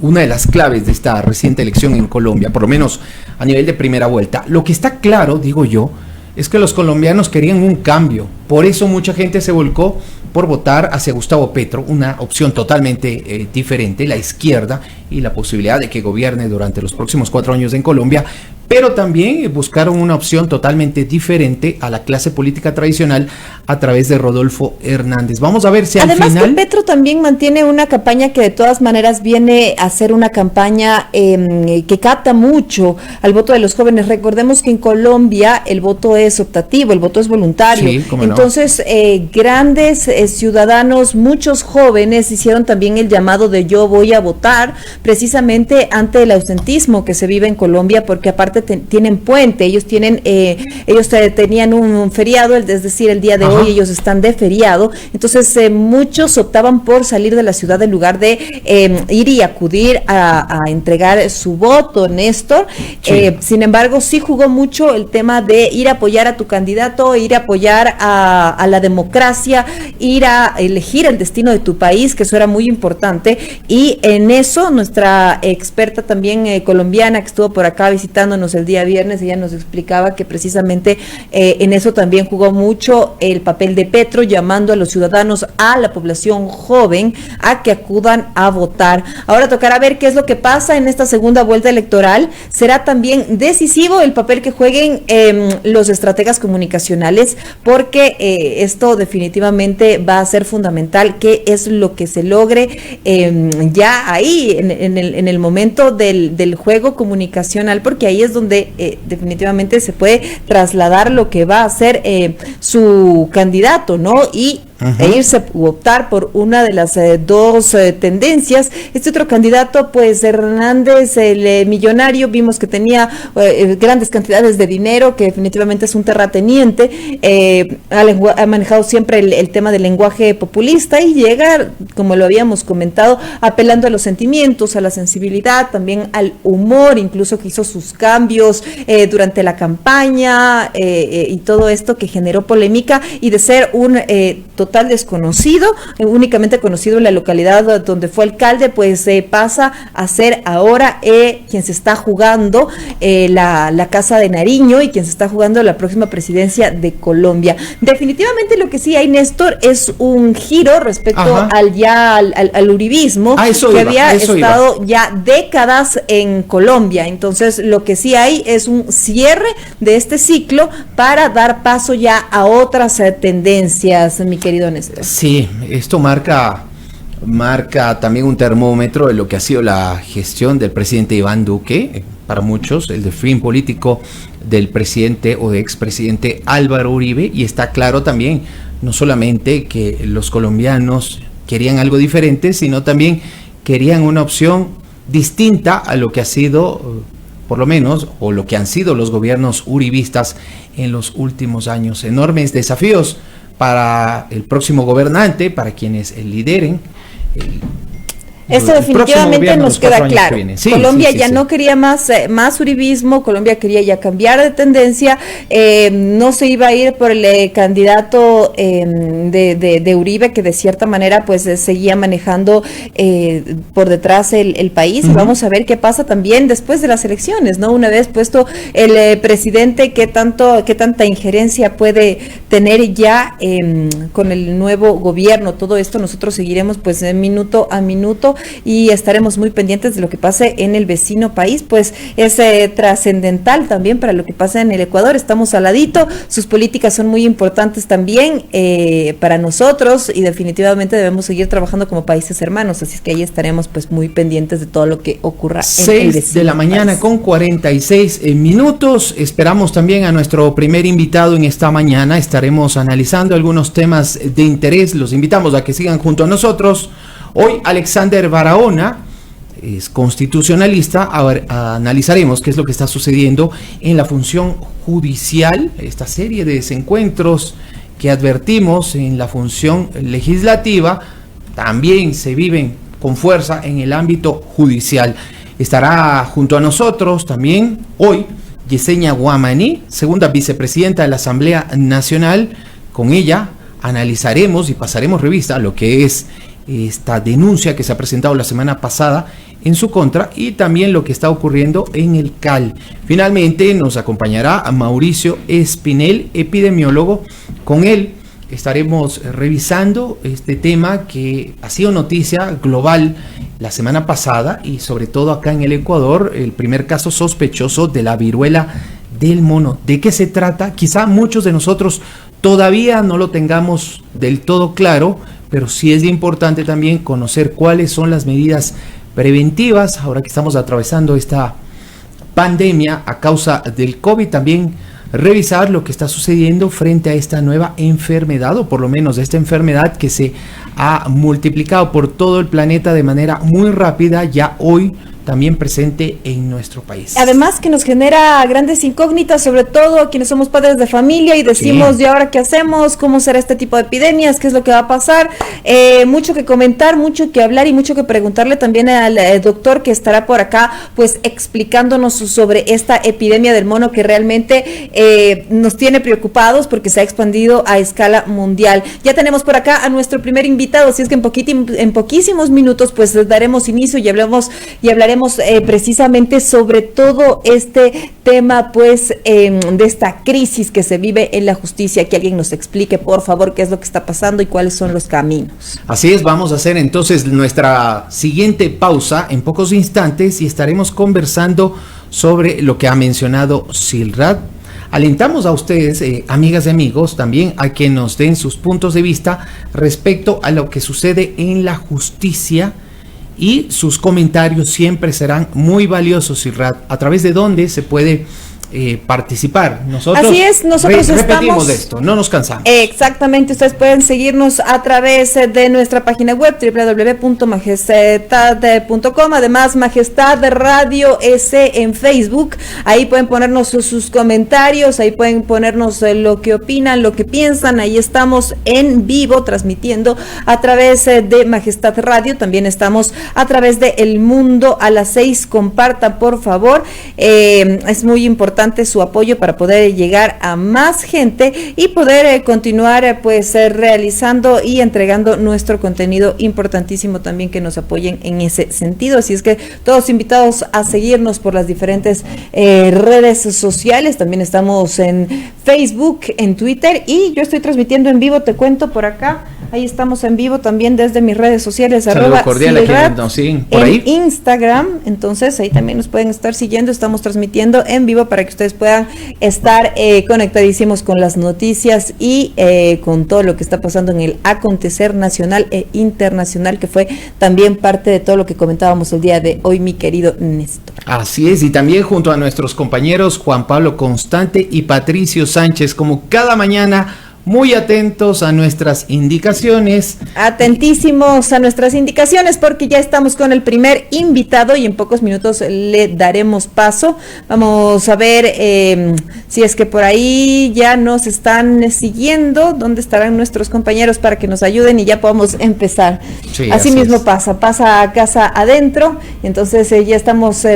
una de las claves de esta reciente elección en Colombia, por lo menos a nivel de primera vuelta. Lo que está claro, digo yo, es que los colombianos querían un cambio. Por eso mucha gente se volcó por votar hacia Gustavo Petro, una opción totalmente diferente, la izquierda, y la posibilidad de que gobierne durante los próximos 4 años en Colombia, pero también buscaron una opción totalmente diferente a la clase política tradicional a través de Rodolfo Hernández. Vamos a ver si además al final... que Petro también mantiene una campaña que de todas maneras viene a ser una campaña que capta mucho al voto de los jóvenes. Recordemos que en Colombia el voto es optativo, el voto es voluntario. Sí, cómo no. Entonces, grandes ciudadanos, muchos jóvenes hicieron también el llamado de yo voy a votar, precisamente ante el ausentismo que se vive en Colombia, porque aparte tienen puente, ellos tenían un feriado, es decir, el día de hoy ellos están de feriado. Entonces muchos optaban por salir de la ciudad en lugar de ir y acudir a entregar su voto, Néstor. Sí. Sin embargo, sí jugó mucho el tema de ir a apoyar a tu candidato, ir a apoyar a la democracia, ir a elegir el destino de tu país, que eso era muy importante, y en eso nuestra experta también colombiana que estuvo por acá visitándonos escuchándonos el día viernes, ella nos explicaba que precisamente en eso también jugó mucho el papel de Petro, llamando a los ciudadanos, a la población joven, a que acudan a votar. Ahora tocará ver qué es lo que pasa en esta segunda vuelta electoral. Será también decisivo el papel que jueguen los estrategas comunicacionales, porque esto definitivamente va a ser fundamental, qué es lo que se logre ya ahí en el momento del juego comunicacional, porque ahí es donde definitivamente se puede trasladar lo que va a ser su candidato, ¿no? Y irse u optar por una de las dos tendencias. Este otro candidato, pues Hernández, el millonario, vimos que tenía grandes cantidades de dinero, que definitivamente es un terrateniente, ha manejado siempre el tema del lenguaje populista y llega, como lo habíamos comentado, apelando a los sentimientos, a la sensibilidad, también al humor, incluso que hizo sus cambios durante la campaña y todo esto que generó polémica, y de ser un total desconocido, únicamente conocido en la localidad donde fue alcalde, pues pasa a ser ahora quien se está jugando la Casa de Nariño y quien se está jugando la próxima presidencia de Colombia. Definitivamente lo que sí hay, Néstor, es un giro respecto al uribismo, que había estado ya décadas en Colombia. Entonces lo que sí hay es un cierre de este ciclo para dar paso ya a otras tendencias, mi querido Néstor. Sí, esto marca también un termómetro de lo que ha sido la gestión del presidente Iván Duque, para muchos el desfile político del presidente o de expresidente Álvaro Uribe, y está claro también no solamente que los colombianos querían algo diferente, sino también querían una opción distinta a lo que ha sido, por lo menos, o lo que han sido los gobiernos uribistas en los últimos años. Enormes desafíos para el próximo gobernante, para quienes lideren. Esto definitivamente nos queda claro. Sí, Colombia sí, ya no quería más uribismo, Colombia quería ya cambiar de tendencia, no se iba a ir por el candidato de Uribe, que de cierta manera pues seguía manejando por detrás el país. Y vamos a ver qué pasa también después de las elecciones, ¿no? Una vez puesto el presidente, qué tanta injerencia puede tener ya con el nuevo gobierno. Todo esto nosotros seguiremos pues minuto a minuto y estaremos muy pendientes de lo que pase en el vecino país, pues es trascendental también para lo que pasa en el Ecuador. Estamos al ladito, sus políticas son muy importantes también para nosotros, y definitivamente debemos seguir trabajando como países hermanos, así es que ahí estaremos pues muy pendientes de todo lo que ocurra en el vecino 6 de la mañana país. Con 46 minutos. Esperamos también a nuestro primer invitado en esta mañana. Estaremos analizando algunos temas de interés. Los invitamos a que sigan junto a nosotros. Hoy Alexander Barahona es constitucionalista. Ahora analizaremos qué es lo que está sucediendo en la función judicial, esta serie de desencuentros que advertimos en la función legislativa, también se viven con fuerza en el ámbito judicial. Estará junto a nosotros también hoy Yesenia Guamaní, segunda vicepresidenta de la Asamblea Nacional. Con ella analizaremos y pasaremos revista a lo que es esta denuncia que se ha presentado la semana pasada en su contra, y también lo que está ocurriendo en el CAL. Finalmente nos acompañará a Mauricio Espinel, epidemiólogo. Con él estaremos revisando este tema que ha sido noticia global la semana pasada, y sobre todo acá en el Ecuador, el primer caso sospechoso de la viruela del mono. ¿De qué se trata? Quizá muchos de nosotros todavía no lo tengamos del todo claro, pero sí es importante también conocer cuáles son las medidas preventivas ahora que estamos atravesando esta pandemia a causa del COVID. También revisar lo que está sucediendo frente a esta nueva enfermedad, o por lo menos esta enfermedad que se ha multiplicado por todo el planeta de manera muy rápida, ya hoy también presente en nuestro país. Además que nos genera grandes incógnitas, sobre todo a quienes somos padres de familia y decimos, ¿y ahora qué hacemos? ¿Cómo será este tipo de epidemias? ¿Qué es lo que va a pasar? Mucho que comentar, mucho que hablar y mucho que preguntarle también al doctor que estará por acá, pues explicándonos sobre esta epidemia del mono que realmente nos tiene preocupados porque se ha expandido a escala mundial. Ya tenemos por acá a nuestro primer invitado invitado, así es que en poquísimos minutos pues daremos inicio y hablaremos precisamente sobre todo este tema pues de esta crisis que se vive en la justicia. Que alguien nos explique por favor qué es lo que está pasando y cuáles son los caminos. Así es, vamos a hacer entonces nuestra siguiente pausa en pocos instantes y estaremos conversando sobre lo que ha mencionado Silrad. Alentamos a ustedes, amigas y amigos, también a que nos den sus puntos de vista respecto a lo que sucede en la justicia, y sus comentarios siempre serán muy valiosos, Silrad, a través de donde se puede participar. Nosotros así es, nosotros repetimos esto, no nos cansamos. Exactamente, ustedes pueden seguirnos a través de nuestra página web www.majestad.com, además Majestad Radio S en Facebook. Ahí pueden ponernos sus comentarios, ahí pueden ponernos lo que opinan, lo que piensan. Ahí estamos en vivo transmitiendo a través de Majestad Radio. También estamos a través de El Mundo a las 6. Compartan por favor, es muy importante su apoyo para poder llegar a más gente y poder continuar realizando y entregando nuestro contenido. Importantísimo también que nos apoyen en ese sentido, así es que todos invitados a seguirnos por las diferentes redes sociales. También estamos en Facebook, en Twitter, y yo estoy transmitiendo en vivo, te cuento por acá. Ahí estamos en vivo también desde mis redes sociales, en Instagram. Entonces ahí también nos pueden estar siguiendo. Estamos transmitiendo en vivo para que ustedes puedan estar conectadísimos con las noticias y con todo lo que está pasando en el acontecer nacional e internacional, que fue también parte de todo lo que comentábamos el día de hoy, mi querido Néstor. Así es, y también junto a nuestros compañeros Juan Pablo Constante y Patricio Sánchez, como cada mañana, muy atentos a nuestras indicaciones. Atentísimos a nuestras indicaciones, porque ya estamos con el primer invitado y en pocos minutos le daremos paso. Vamos a ver si es que por ahí ya nos están siguiendo, dónde estarán nuestros compañeros para que nos ayuden y ya podamos empezar. Sí, así mismo pasa a casa adentro. Entonces ya estamos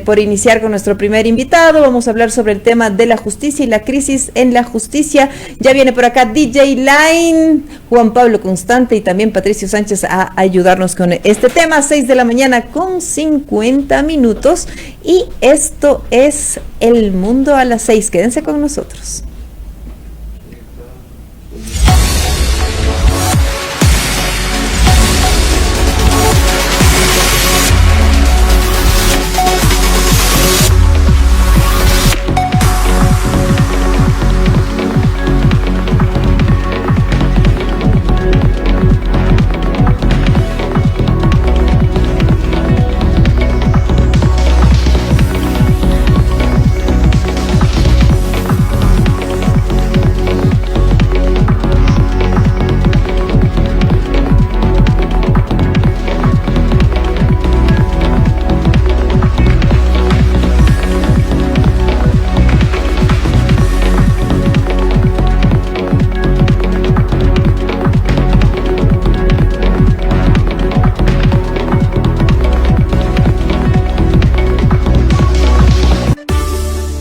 por iniciar con nuestro primer invitado. Vamos a hablar sobre el tema de la justicia y la crisis en la justicia. Ya viene por acá DJ Line, Juan Pablo Constante y también Patricio Sánchez a ayudarnos con este tema. 6 de la mañana con 50 minutos y esto es El Mundo a las 6. Quédense con nosotros.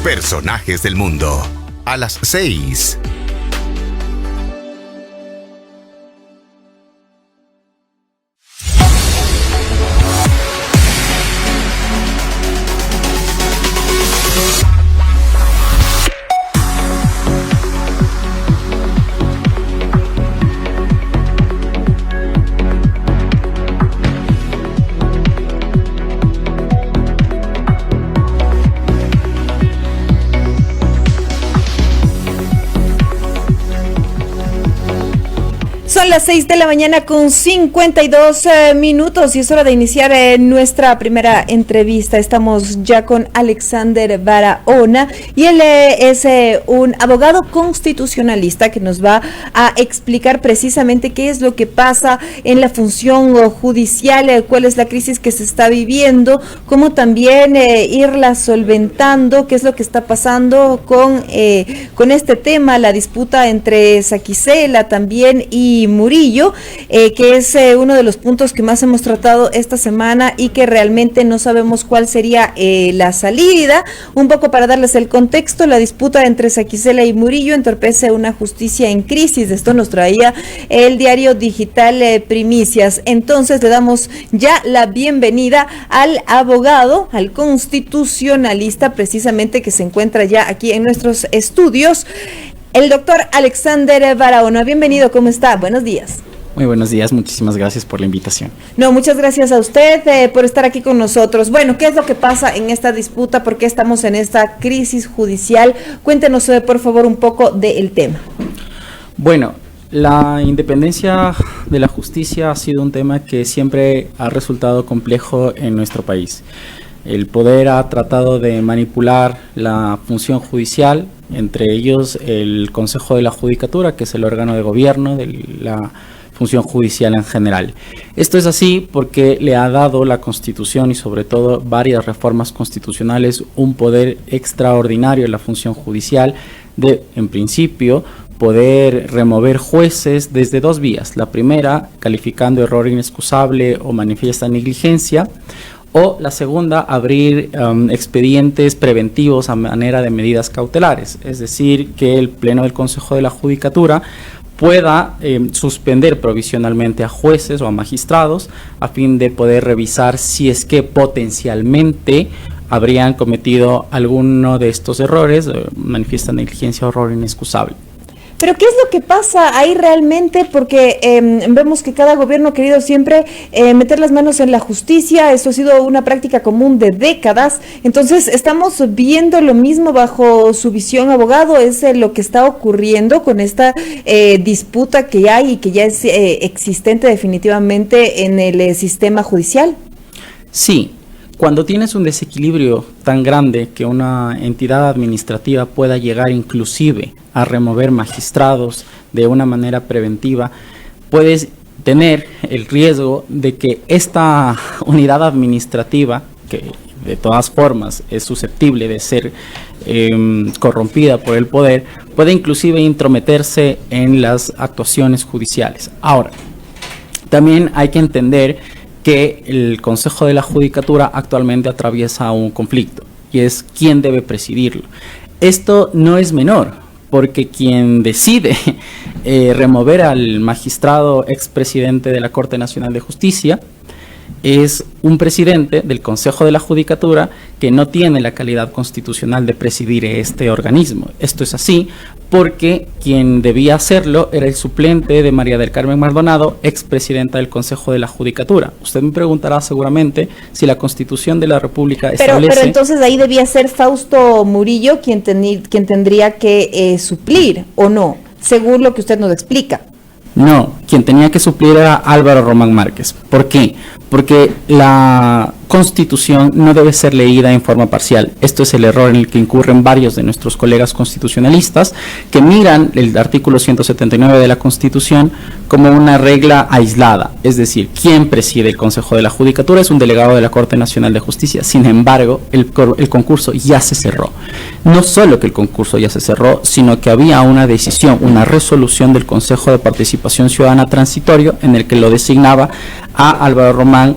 Personajes del mundo, a las 6. Son las 6 de la mañana con 52 minutos y es hora de iniciar nuestra primera entrevista. Estamos ya con Alexander Barahona y él es un abogado constitucionalista que nos va a explicar precisamente qué es lo que pasa en la función judicial, cuál es la crisis que se está viviendo, cómo también irla solventando, qué es lo que está pasando con este tema, la disputa entre Saquicela también y Murillo, que es uno de los puntos que más hemos tratado esta semana y que realmente no sabemos cuál sería la salida. Un poco para darles el contexto, la disputa entre Saquicela y Murillo entorpece una justicia en crisis. Esto nos traía el diario digital Primicias. Entonces le damos ya la bienvenida al abogado, al constitucionalista precisamente que se encuentra ya aquí en nuestros estudios, el doctor Alexander Barahona. Bienvenido, ¿cómo está? Buenos días. Muy buenos días, muchísimas gracias por la invitación. No, muchas gracias a usted por estar aquí con nosotros. Bueno, ¿qué es lo que pasa en esta disputa? ¿Por qué estamos en esta crisis judicial? Cuéntenos, por favor, un poco del tema. Bueno, la independencia de la justicia ha sido un tema que siempre ha resultado complejo en nuestro país. El poder ha tratado de manipular la función judicial, entre ellos el Consejo de la Judicatura, que es el órgano de gobierno de la función judicial en general. Esto es así porque le ha dado la Constitución y sobre todo varias reformas constitucionales un poder extraordinario en la función judicial de, en principio, poder remover jueces desde dos vías. La primera, calificando error inexcusable o manifiesta negligencia, o la segunda, abrir expedientes preventivos a manera de medidas cautelares, es decir, que el Pleno del Consejo de la Judicatura pueda suspender provisionalmente a jueces o a magistrados a fin de poder revisar si es que potencialmente habrían cometido alguno de estos errores, manifiesta negligencia o error inexcusable. Pero ¿qué es lo que pasa ahí realmente? Porque vemos que cada gobierno ha querido siempre meter las manos en la justicia. Esto ha sido una práctica común de décadas. Entonces, ¿estamos viendo lo mismo bajo su visión, abogado? ¿Es lo que está ocurriendo con esta disputa que hay y que ya es existente definitivamente en el sistema judicial? Sí. Cuando tienes un desequilibrio tan grande que una entidad administrativa pueda llegar inclusive a remover magistrados de una manera preventiva, puedes tener el riesgo de que esta unidad administrativa, que de todas formas es susceptible de ser corrompida por el poder, puede inclusive intrometerse en las actuaciones judiciales. Ahora, también hay que entender que el Consejo de la Judicatura actualmente atraviesa un conflicto y es quién debe presidirlo. Esto no es menor, porque quien decide remover al magistrado expresidente de la Corte Nacional de Justicia es un presidente del Consejo de la Judicatura que no tiene la calidad constitucional de presidir este organismo. Esto es así porque quien debía hacerlo era el suplente de María del Carmen Maldonado, expresidenta del Consejo de la Judicatura. Usted me preguntará seguramente si la Constitución de la República establece... Pero entonces ahí debía ser Fausto Murillo quien tendría que suplir, ¿o no? Según lo que usted nos explica. No, quien tenía que suplir era Álvaro Román Márquez. ¿Por qué? Porque la Constitución no debe ser leída en forma parcial. Esto es el error en el que incurren varios de nuestros colegas constitucionalistas que miran el artículo 179 de la Constitución como una regla aislada. Es decir, quien preside el Consejo de la Judicatura es un delegado de la Corte Nacional de Justicia. Sin embargo, el concurso ya se cerró. No solo que el concurso ya se cerró, sino que había una decisión, una resolución del Consejo de Participación Ciudadana Transitorio en el que lo designaba a Álvaro Román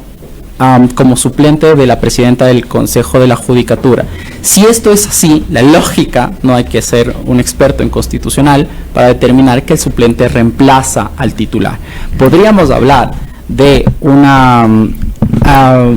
como suplente de la presidenta del Consejo de la Judicatura. Si esto es así, la lógica, no hay que ser un experto en constitucional para determinar que el suplente reemplaza al titular. Podríamos hablar de una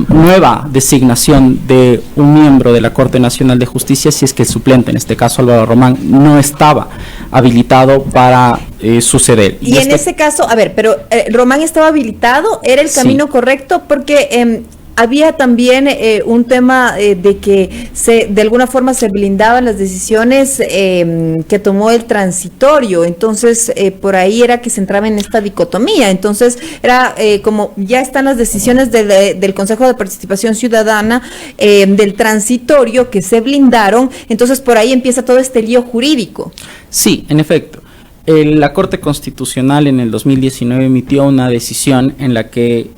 nueva designación de un miembro de la Corte Nacional de Justicia si es que el suplente, en este caso Álvaro Román, no estaba habilitado para suceder. Y en ese caso, a ver, pero Román estaba habilitado, ¿era el camino correcto? Porque había también un tema de que de alguna forma se blindaban las decisiones que tomó el transitorio. Entonces, por ahí era que se entraba en esta dicotomía. Entonces, era como ya están las decisiones del Consejo de Participación Ciudadana del transitorio que se blindaron. Entonces, por ahí empieza todo este lío jurídico. Sí, en efecto. La Corte Constitucional en el 2019 emitió una decisión en la que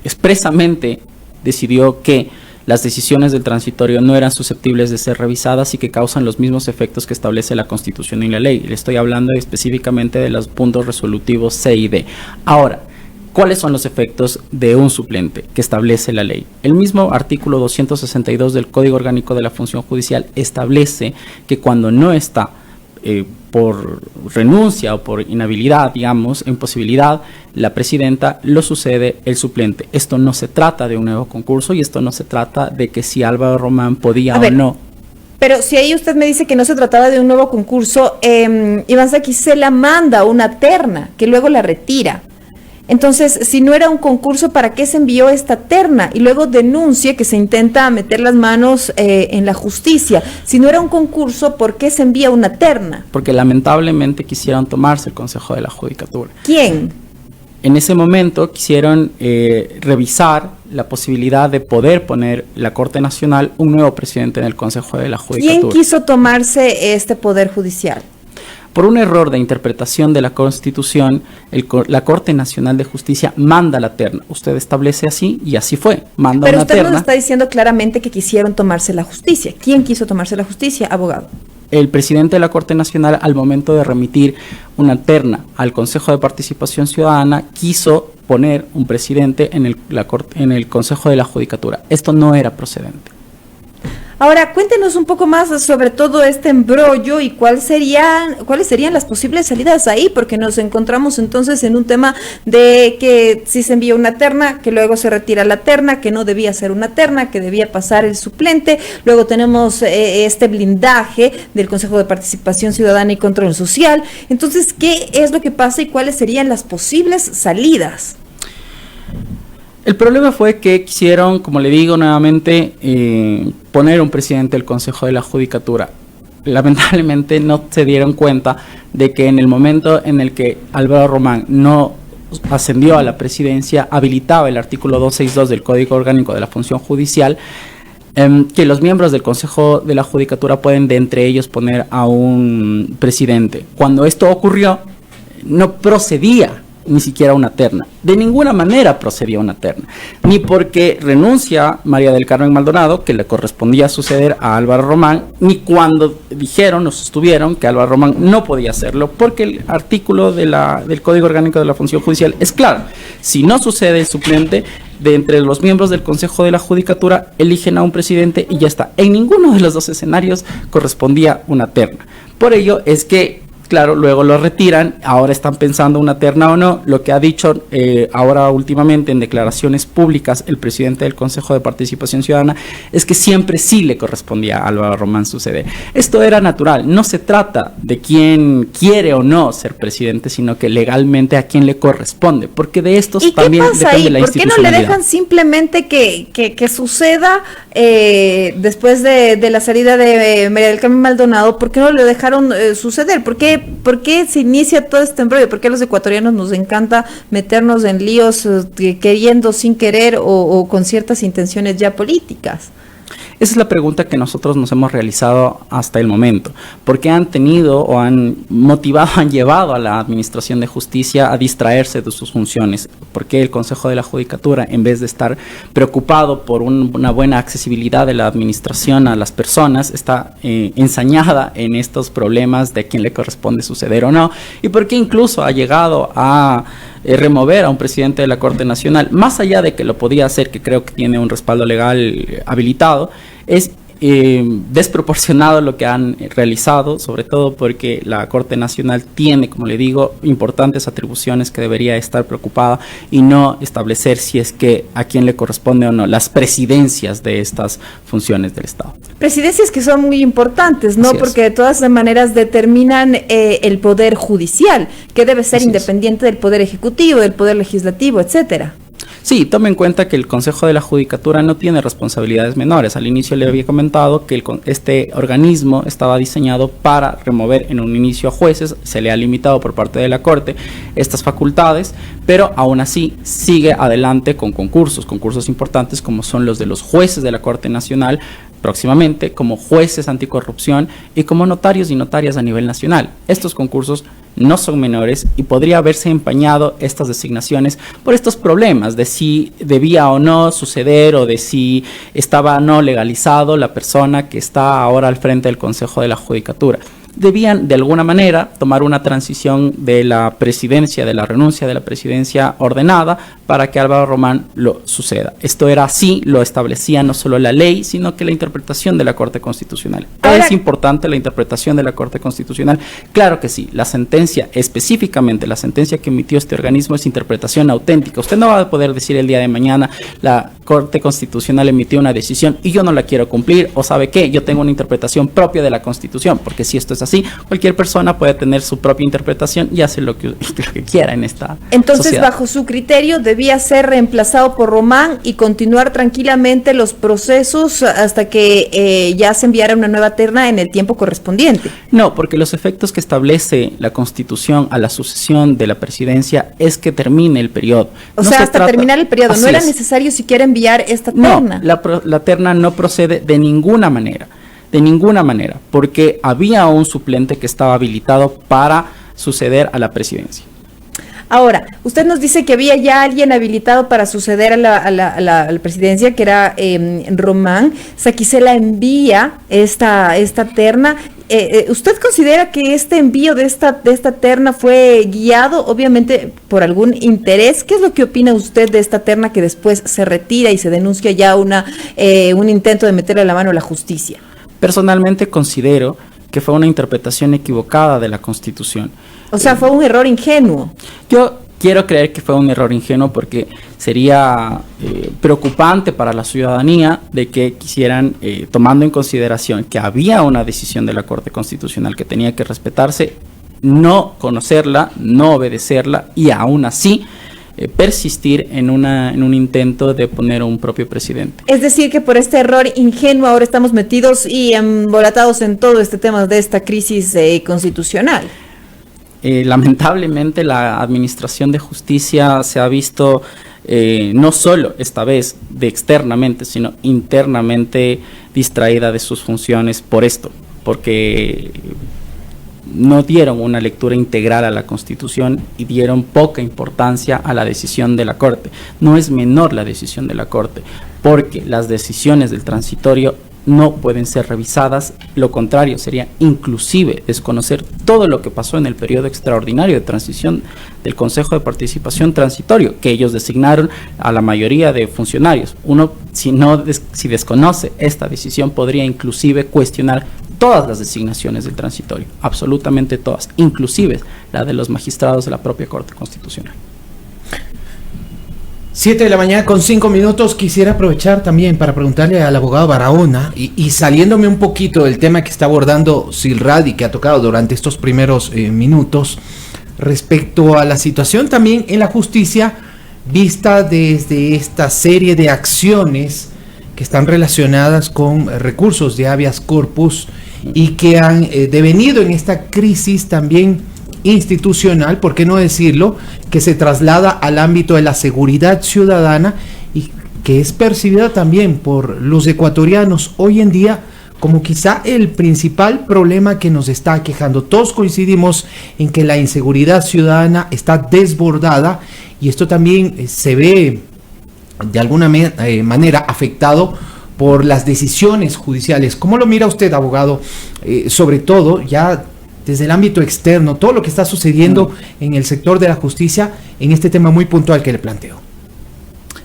expresamente decidió que las decisiones del transitorio no eran susceptibles de ser revisadas y que causan los mismos efectos que establece la Constitución y la ley. Le estoy hablando específicamente de los puntos resolutivos C y D. Ahora, ¿cuáles son los efectos de un suplente que establece la ley? El mismo artículo 262 del Código Orgánico de la Función Judicial establece que cuando no está por renuncia o por inhabilidad, digamos, imposibilidad, la presidenta, lo sucede el suplente. Esto no se trata de un nuevo concurso y esto no se trata de que si Álvaro Román podía o no. Pero si ahí usted me dice que no se trataba de un nuevo concurso, Iván Saquicela manda una terna que luego la retira. Entonces, si no era un concurso, ¿para qué se envió esta terna? Y luego denuncia que se intenta meter las manos en la justicia. Si no era un concurso, ¿por qué se envía una terna? Porque lamentablemente quisieron tomarse el Consejo de la Judicatura. ¿Quién? En ese momento quisieron revisar la posibilidad de poder poner la Corte Nacional un nuevo presidente en el Consejo de la Judicatura. ¿Quién quiso tomarse este poder judicial? Por un error de interpretación de la Constitución, la Corte Nacional de Justicia manda la terna. Usted establece así y así fue. Manda Pero una usted terna. nos está diciendo claramente que quisieron tomarse la justicia. ¿Quién quiso tomarse la justicia, abogado? El presidente de la Corte Nacional, al momento de remitir una terna al Consejo de Participación Ciudadana, quiso poner un presidente en el Consejo de la Judicatura. Esto no era procedente. Ahora, cuéntenos un poco más sobre todo este embrollo y cuáles serían las posibles salidas ahí, porque nos encontramos entonces en un tema de que si se envía una terna, que luego se retira la terna, que no debía ser una terna, que debía pasar el suplente. Luego tenemos este blindaje del Consejo de Participación Ciudadana y Control Social. Entonces, ¿qué es lo que pasa y cuáles serían las posibles salidas? El problema fue que quisieron, como le digo nuevamente, poner un presidente del Consejo de la Judicatura. Lamentablemente no se dieron cuenta de que en el momento en el que Álvaro Román no ascendió a la presidencia, habilitaba el artículo 262 del Código Orgánico de la Función Judicial, que los miembros del Consejo de la Judicatura pueden de entre ellos poner a un presidente. Cuando esto ocurrió, no procedía ni siquiera una terna. De ninguna manera procedía una terna. Ni porque renuncia María del Carmen Maldonado, que le correspondía suceder a Álvaro Román, ni cuando dijeron o sostuvieron que Álvaro Román no podía hacerlo, porque el artículo del Código Orgánico de la Función Judicial es claro. Si no sucede el suplente, de entre los miembros del Consejo de la Judicatura eligen a un presidente y ya está. En ninguno de los dos escenarios correspondía una terna. Por ello es que claro, luego lo retiran, ahora están pensando una terna o no. Lo que ha dicho ahora últimamente en declaraciones públicas el presidente del Consejo de Participación Ciudadana es que siempre sí le correspondía a Álvaro Román suceder. Esto era natural, no se trata de quién quiere o no ser presidente, sino que legalmente a quién le corresponde, porque de estos también depende la institucionalidad. ¿Por qué no le dejan simplemente que suceda después de la salida de María del Carmen Maldonado? ¿Por qué no le dejaron suceder? ¿Por qué se inicia todo este embrollo? ¿Por qué a los ecuatorianos nos encanta meternos en líos queriendo sin querer o con ciertas intenciones ya políticas? Esa es la pregunta que nosotros nos hemos realizado hasta el momento. ¿Por qué han tenido o han motivado, han llevado a la Administración de Justicia a distraerse de sus funciones? ¿Por qué el Consejo de la Judicatura, en vez de estar preocupado por una buena accesibilidad de la administración a las personas, está ensañada en estos problemas de quién le corresponde suceder o no? ¿Y por qué incluso ha llegado a remover a un presidente de la Corte Nacional, más allá de que lo podía hacer, que creo que tiene un respaldo legal habilitado? Es desproporcionado lo que han realizado, sobre todo porque la Corte Nacional tiene, como le digo, importantes atribuciones que debería estar preocupada y no establecer si es que a quién le corresponde o no las presidencias de estas funciones del Estado. Presidencias que son muy importantes, ¿no? Así es. Porque de todas maneras determinan el poder judicial, que debe ser Así independiente del poder ejecutivo, del poder legislativo, etcétera. Sí, tome en cuenta que el Consejo de la Judicatura no tiene responsabilidades menores. Al inicio le había comentado que este organismo estaba diseñado para remover en un inicio a jueces. Se le ha limitado por parte de la Corte estas facultades, pero aún así sigue adelante con concursos importantes como son los de los jueces de la Corte Nacional, próximamente como jueces anticorrupción y como notarios y notarias a nivel nacional. Estos concursos no son menores y podría haberse empañado estas designaciones por estos problemas de si debía o no suceder o de si estaba o no legalizado la persona que está ahora al frente del Consejo de la Judicatura. Debían de alguna manera tomar una transición de la presidencia, de la renuncia de la presidencia ordenada para que Álvaro Román lo suceda. Esto era así, lo establecía no solo la ley, sino que la interpretación de la Corte Constitucional. ¿Es importante la interpretación de la Corte Constitucional? Claro que sí. La sentencia, específicamente la sentencia que emitió este organismo, es interpretación auténtica. Usted no va a poder decir el día de mañana la Corte Constitucional emitió una decisión y yo no la quiero cumplir, o ¿sabe qué? Yo tengo una interpretación propia de la Constitución, porque si esto es así, cualquier persona puede tener su propia interpretación y hacer lo que quiera en esta Entonces, sociedad. bajo su criterio, debía ser reemplazado por Román y continuar tranquilamente los procesos hasta que ya se enviara una nueva terna en el tiempo correspondiente. No, porque los efectos que establece la Constitución a la sucesión de la presidencia es que termine el periodo. O sea, hasta terminar el periodo. No era necesario siquiera enviar esta terna. No, la terna no procede de ninguna manera. De ninguna manera, porque había un suplente que estaba habilitado para suceder a la presidencia. Ahora, usted nos dice que había ya alguien habilitado para suceder a la presidencia, que era Román. Saquicela envía esta terna. ¿Usted considera que este envío de esta terna fue guiado, obviamente, por algún interés? ¿Qué es lo que opina usted de esta terna que después se retira y se denuncia ya un intento de meterle la mano a la justicia? Personalmente considero que fue una interpretación equivocada de la Constitución. O sea, fue un error ingenuo. Yo quiero creer que fue un error ingenuo porque sería preocupante para la ciudadanía de que quisieran, tomando en consideración que había una decisión de la Corte Constitucional que tenía que respetarse, no conocerla, no obedecerla y aún así persistir en un intento de poner un propio presidente. Es decir, que por este error ingenuo ahora estamos metidos y embolatados en todo este tema de esta crisis constitucional. Lamentablemente la administración de justicia se ha visto no solo esta vez de externamente, sino internamente distraída de sus funciones por esto, porque no dieron una lectura integral a la Constitución y dieron poca importancia a la decisión de la Corte. No es menor la decisión de la Corte, porque las decisiones del transitorio no pueden ser revisadas, lo contrario sería inclusive desconocer todo lo que pasó en el periodo extraordinario de transición del Consejo de Participación Transitorio, que ellos designaron a la mayoría de funcionarios. Uno, si desconoce esta decisión, podría inclusive cuestionar todas las designaciones del transitorio, absolutamente todas, inclusive la de los magistrados de la propia Corte Constitucional. 7:05 a.m. Quisiera aprovechar también para preguntarle al abogado Barahona y saliéndome un poquito del tema que está abordando Silrad y que ha tocado durante estos primeros minutos respecto a la situación también en la justicia vista desde esta serie de acciones que están relacionadas con recursos de habeas corpus y que han devenido en esta crisis también institucional, por qué no decirlo, que se traslada al ámbito de la seguridad ciudadana y que es percibida también por los ecuatorianos hoy en día como quizá el principal problema que nos está aquejando. Todos coincidimos en que la inseguridad ciudadana está desbordada y esto también se ve de alguna manera afectado por las decisiones judiciales. ¿Cómo lo mira usted, abogado? Sobre todo ya desde el ámbito externo, todo lo que está sucediendo en el sector de la justicia en este tema muy puntual que le planteo.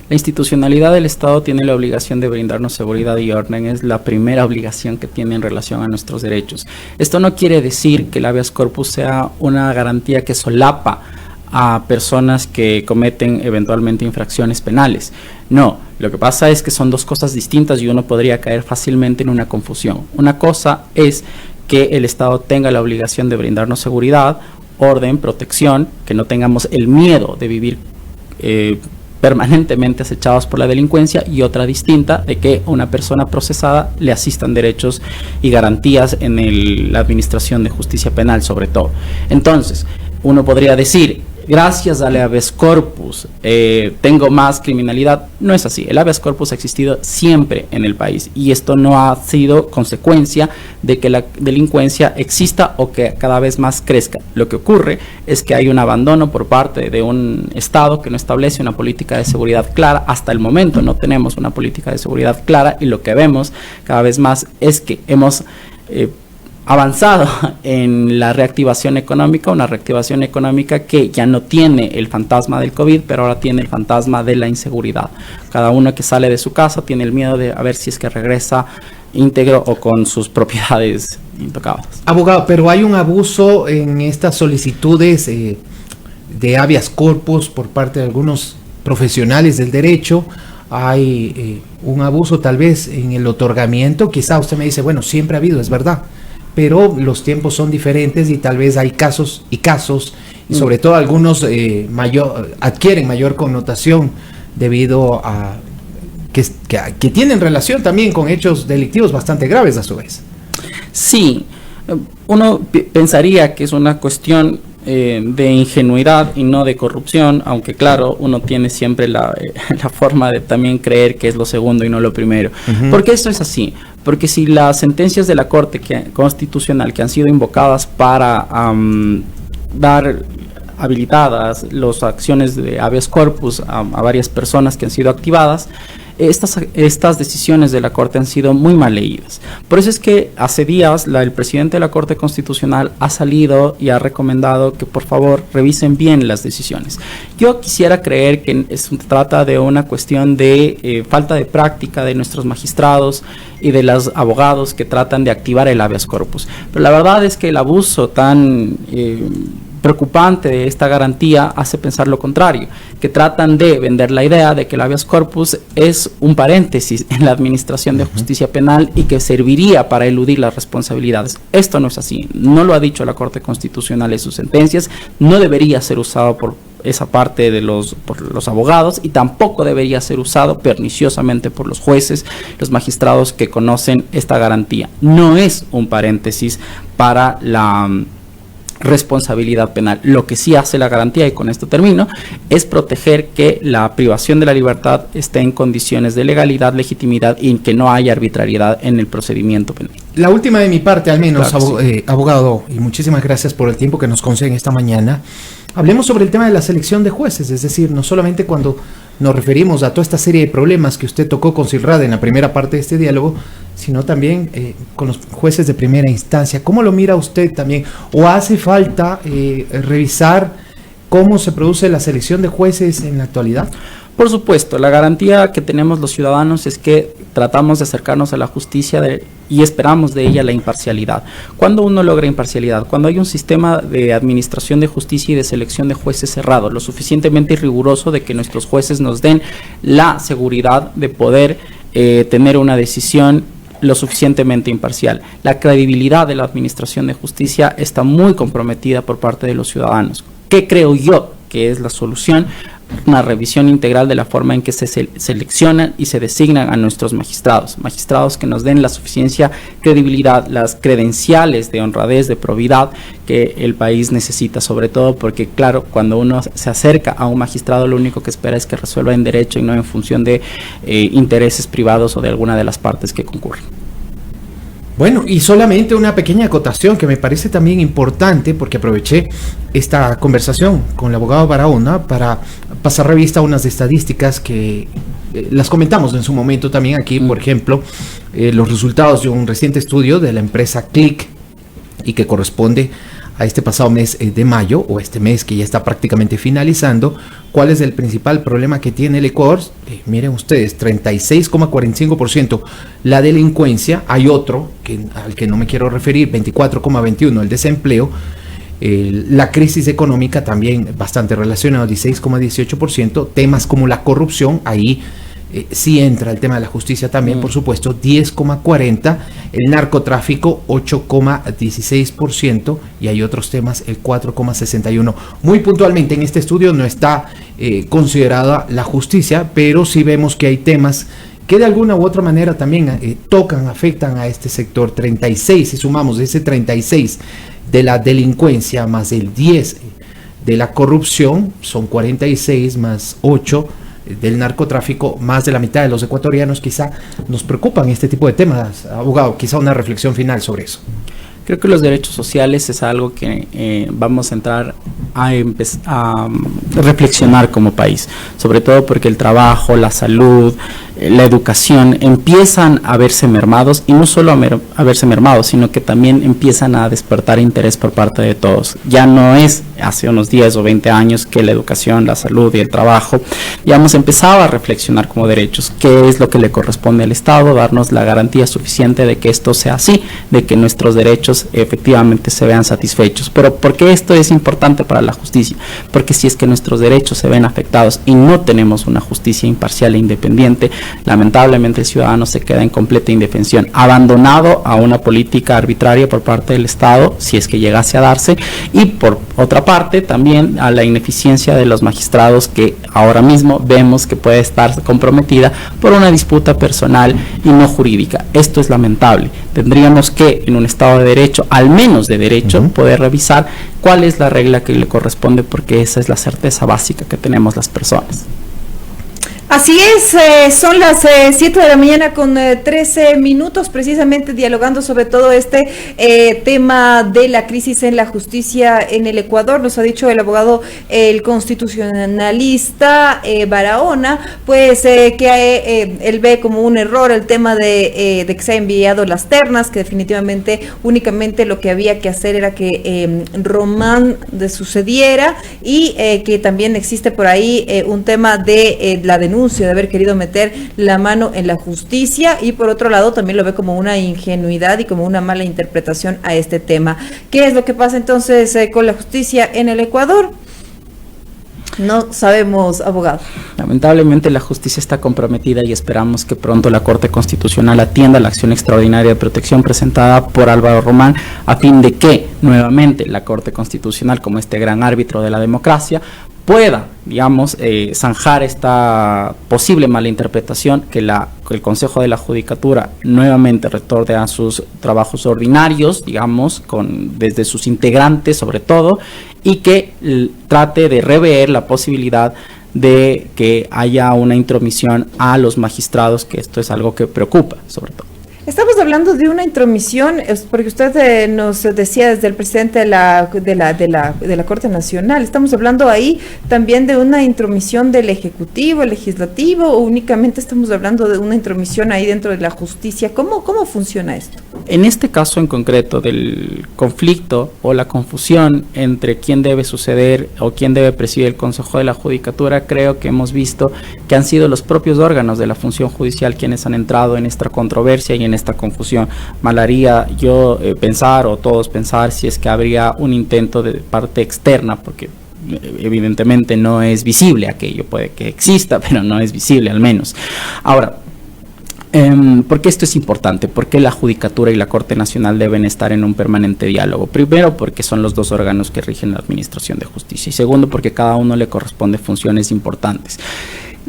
La institucionalidad del Estado tiene la obligación de brindarnos seguridad y orden, es la primera obligación que tiene en relación a nuestros derechos. Esto no quiere decir que el habeas corpus sea una garantía que solapa a personas que cometen eventualmente infracciones penales. No, lo que pasa es que son dos cosas distintas y uno podría caer fácilmente en una confusión. Una cosa es que el Estado tenga la obligación de brindarnos seguridad, orden, protección, que no tengamos el miedo de vivir permanentemente acechados por la delincuencia, y otra distinta de que a una persona procesada le asistan derechos y garantías en la administración de justicia penal sobre todo. Entonces, uno podría decir, gracias al habeas corpus tengo más criminalidad. No es así. El habeas corpus ha existido siempre en el país y esto no ha sido consecuencia de que la delincuencia exista o que cada vez más crezca. Lo que ocurre es que hay un abandono por parte de un Estado que no establece una política de seguridad clara. Hasta el momento no tenemos una política de seguridad clara y lo que vemos cada vez más es que hemos avanzado en la reactivación económica, una reactivación económica que ya no tiene el fantasma del COVID, pero ahora tiene el fantasma de la inseguridad. Cada uno que sale de su casa tiene el miedo de a ver si es que regresa íntegro o con sus propiedades intocadas. Abogado, pero hay un abuso en estas solicitudes de habeas corpus por parte de algunos profesionales del derecho. Hay un abuso tal vez en el otorgamiento. Quizá usted me dice, bueno, siempre ha habido, es verdad, pero los tiempos son diferentes y tal vez hay casos y sobre todo algunos adquieren mayor connotación debido a que tienen relación también con hechos delictivos bastante graves a su vez. Sí, uno pensaría que es una cuestión de ingenuidad y no de corrupción, aunque claro, uno tiene siempre la forma de también creer que es lo segundo y no lo primero. ¿Por qué esto es así? Porque si las sentencias de la Corte Constitucional que han sido invocadas para dar habilitadas las acciones de habeas corpus a varias personas que han sido activadas, estas decisiones de la Corte han sido muy mal leídas. Por eso es que hace días el presidente de la Corte Constitucional ha salido y ha recomendado que por favor revisen bien las decisiones. Yo quisiera creer que se trata de una cuestión de falta de práctica de nuestros magistrados y de los abogados que tratan de activar el habeas corpus. Pero la verdad es que el abuso tan preocupante de esta garantía hace pensar lo contrario, que tratan de vender la idea de que el habeas corpus es un paréntesis en la administración de justicia penal y que serviría para eludir las responsabilidades. Esto no es así, no lo ha dicho la Corte Constitucional en sus sentencias, no debería ser usado por esa parte por los abogados y tampoco debería ser usado perniciosamente por los jueces, los magistrados que conocen esta garantía. No es un paréntesis para la responsabilidad penal. Lo que sí hace la garantía, y con esto termino, es proteger que la privación de la libertad esté en condiciones de legalidad, legitimidad y que no haya arbitrariedad en el procedimiento penal. La última de mi parte, al menos, Claro que sí. Abogado, y muchísimas gracias por el tiempo que nos conceden esta mañana. Hablemos sobre el tema de la selección de jueces, es decir, no solamente cuando nos referimos a toda esta serie de problemas que usted tocó con Silrad en la primera parte de este diálogo, sino también con los jueces de primera instancia. ¿Cómo lo mira usted también? ¿O hace falta revisar cómo se produce la selección de jueces en la actualidad? Por supuesto, la garantía que tenemos los ciudadanos es que tratamos de acercarnos a la justicia y esperamos de ella la imparcialidad. ¿Cuándo uno logra imparcialidad? Cuando hay un sistema de administración de justicia y de selección de jueces cerrado, lo suficientemente riguroso de que nuestros jueces nos den la seguridad de poder tener una decisión lo suficientemente imparcial. La credibilidad de la administración de justicia está muy comprometida por parte de los ciudadanos. ¿Qué creo yo que es la solución? Una revisión integral de la forma en que se seleccionan y se designan a nuestros magistrados que nos den la suficiencia credibilidad, las credenciales de honradez, de probidad que el país necesita, sobre todo porque claro, cuando uno se acerca a un magistrado lo único que espera es que resuelva en derecho y no en función de intereses privados o de alguna de las partes que concurren. Bueno, y solamente una pequeña acotación que me parece también importante, porque aproveché esta conversación con el abogado Barahona para pasar revista a unas estadísticas que las comentamos en su momento también aquí, por ejemplo, los resultados de un reciente estudio de la empresa Click y que corresponde a este pasado mes de mayo, o este mes que ya está prácticamente finalizando. ¿Cuál es el principal problema que tiene el Ecuador? Miren ustedes, 36,45% la delincuencia. Hay otro al que no me quiero referir, 24,21% el desempleo. La crisis económica también bastante relacionado, 16,18%. Temas como la corrupción, ahí sí entra el tema de la justicia también, por supuesto, 10,40%, el narcotráfico 8,16% y hay otros temas, el 4,61%. Muy puntualmente en este estudio no está considerada la justicia, pero sí vemos que hay temas que de alguna u otra manera también afectan a este sector. 36, si sumamos ese 36 de la delincuencia más el 10 de la corrupción, son 46 más 8 del narcotráfico, más de la mitad de los ecuatorianos quizá nos preocupan este tipo de temas. Abogado, quizá una reflexión final sobre eso. Creo que los derechos sociales es algo que vamos a entrar a reflexionar como país, sobre todo porque el trabajo, la salud, la educación empiezan a verse mermados, y no solo a verse mermados, sino que también empiezan a despertar interés por parte de todos. Ya no es hace unos 10 o 20 años que la educación, la salud y el trabajo ya hemos empezado a reflexionar como derechos, qué es lo que le corresponde al Estado, darnos la garantía suficiente de que esto sea así, de que nuestros derechos efectivamente se vean satisfechos. Pero ¿por qué esto es importante para la justicia? Porque si es que nuestros derechos se ven afectados y no tenemos una justicia imparcial e independiente, lamentablemente el ciudadano se queda en completa indefensión, abandonado a una política arbitraria por parte del Estado, si es que llegase a darse, y por otra parte también a la ineficiencia de los magistrados, que ahora mismo vemos que puede estar comprometida por una disputa personal y no jurídica. Esto es lamentable. Tendríamos que, en un Estado de Derecho, al menos de derecho, poder revisar cuál es la regla que le corresponde, porque esa es la certeza básica que tenemos las personas. Así es, son las 7 de la mañana con 13 minutos, precisamente dialogando sobre todo este tema de la crisis en la justicia en el Ecuador. Nos ha dicho el abogado, el constitucionalista Barahona, pues que él ve como un error el tema de que se ha enviado las ternas, que definitivamente únicamente lo que había que hacer era que Román sucediera, y que también existe por ahí un tema de la denuncia de haber querido meter la mano en la justicia, y por otro lado también lo ve como una ingenuidad y como una mala interpretación a este tema. ¿Qué es lo que pasa entonces con la justicia en el Ecuador? No sabemos, abogado. Lamentablemente la justicia está comprometida, y esperamos que pronto la Corte Constitucional atienda la acción extraordinaria de protección presentada por Álvaro Román, a fin de que nuevamente la Corte Constitucional, como este gran árbitro de la democracia, pueda, digamos, zanjar esta posible malinterpretación, que el Consejo de la Judicatura nuevamente retorne a sus trabajos ordinarios, digamos, desde sus integrantes sobre todo, y que trate de rever la posibilidad de que haya una intromisión a los magistrados, que esto es algo que preocupa sobre todo. Estamos hablando de una intromisión, porque usted nos decía desde el presidente de la Corte Nacional, estamos hablando ahí también de una intromisión del Ejecutivo, el Legislativo, o únicamente estamos hablando de una intromisión ahí dentro de la justicia. ¿Cómo funciona esto? En este caso en concreto del conflicto o la confusión entre quién debe suceder o quién debe presidir el Consejo de la Judicatura, creo que hemos visto que han sido los propios órganos de la función judicial quienes han entrado en esta controversia y en esta confusión. Mal haría yo pensar, o todos pensar, si es que habría un intento de parte externa, porque evidentemente no es visible aquello, puede que exista, pero no es visible al menos. Ahora, ¿por qué esto es importante? ¿Por qué la Judicatura y la Corte Nacional deben estar en un permanente diálogo? Primero, porque son los dos órganos que rigen la administración de justicia, y segundo, porque cada uno le corresponde funciones importantes.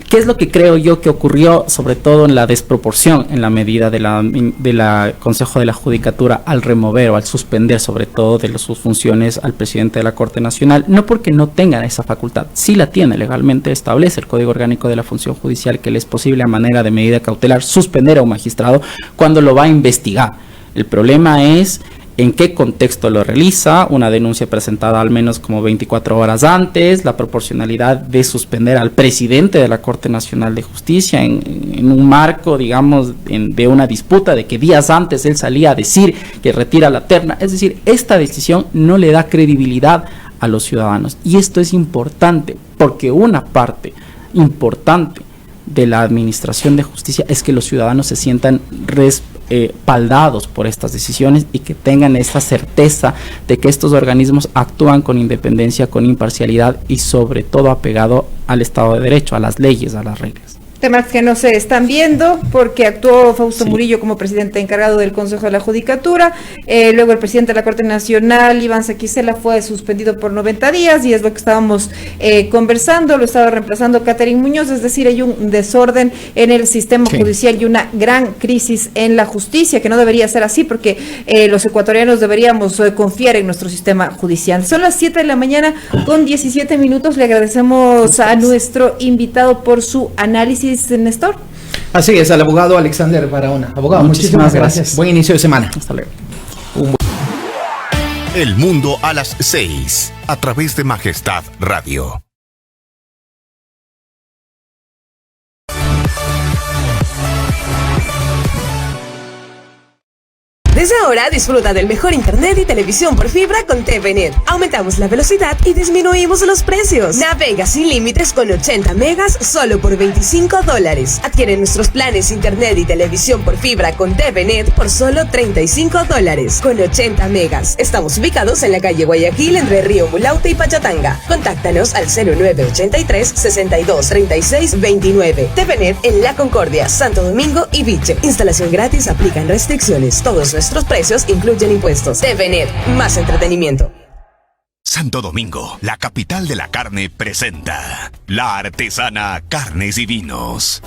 ¿Qué es lo que creo yo que ocurrió, sobre todo en la desproporción en la medida de la Consejo de la Judicatura al remover o al suspender sobre todo de sus funciones al presidente de la Corte Nacional? No porque no tengan esa facultad, sí la tiene legalmente, establece el Código Orgánico de la Función Judicial que le es posible a manera de medida cautelar suspender a un magistrado cuando lo va a investigar. El problema es en qué contexto lo realiza, una denuncia presentada al menos como 24 horas antes, la proporcionalidad de suspender al presidente de la Corte Nacional de Justicia en un marco, digamos, de una disputa de que días antes él salía a decir que retira la terna. Es decir, esta decisión no le da credibilidad a los ciudadanos, y esto es importante porque una parte importante de la administración de justicia es que los ciudadanos se sientan respaldados por estas decisiones y que tengan esa certeza de que estos organismos actúan con independencia, con imparcialidad y sobre todo apegado al Estado de Derecho, a las leyes, a las reglas. Temas que no se están viendo porque actuó Fausto Murillo como presidente encargado del Consejo de la Judicatura. Luego el presidente de la Corte Nacional, Iván Saquicela, fue suspendido por 90 días y es lo que estábamos conversando. Lo estaba reemplazando Catherine Muñoz, es decir, hay un desorden en el sistema judicial y una gran crisis en la justicia, que no debería ser así porque los ecuatorianos deberíamos confiar en nuestro sistema judicial. Son las 7 de la mañana con 17 minutos. Le agradecemos a nuestro invitado por su análisis. Néstor. Así es, al abogado Alexander Barahona. Abogado, muchísimas gracias. Buen inicio de semana. Hasta luego. El mundo a las 6, a través de Majestad Radio. Desde ahora disfruta del mejor internet y televisión por fibra con TVNet. Aumentamos la velocidad y disminuimos los precios. Navega sin límites con 80 megas solo por $25. Adquiere nuestros planes internet y televisión por fibra con TVNet por solo $35 con 80 megas. Estamos ubicados en la calle Guayaquil entre Río Mulaute y Pachatanga. Contáctanos al 0983-623629. TVNet en La Concordia, Santo Domingo y Viche. Instalación gratis, aplican restricciones. Todos nuestros precios incluyen impuestos. TVNet, más entretenimiento. Santo Domingo, la capital de la carne, presenta La Artesana Carnes y Vinos.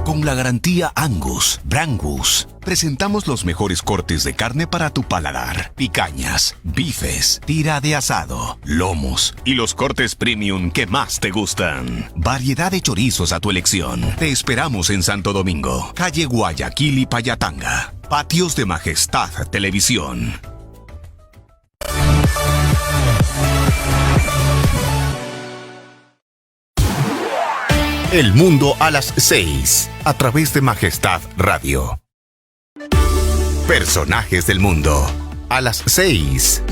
Con la garantía Angus, Brangus, presentamos los mejores cortes de carne para tu paladar. Picañas, bifes, tira de asado, lomos y los cortes premium que más te gustan. Variedad de chorizos a tu elección. Te esperamos en Santo Domingo, calle Guayaquil y Payatanga. Patios de Majestad Televisión. El mundo a las 6, a través de Majestad Radio. Personajes del mundo, a las 6.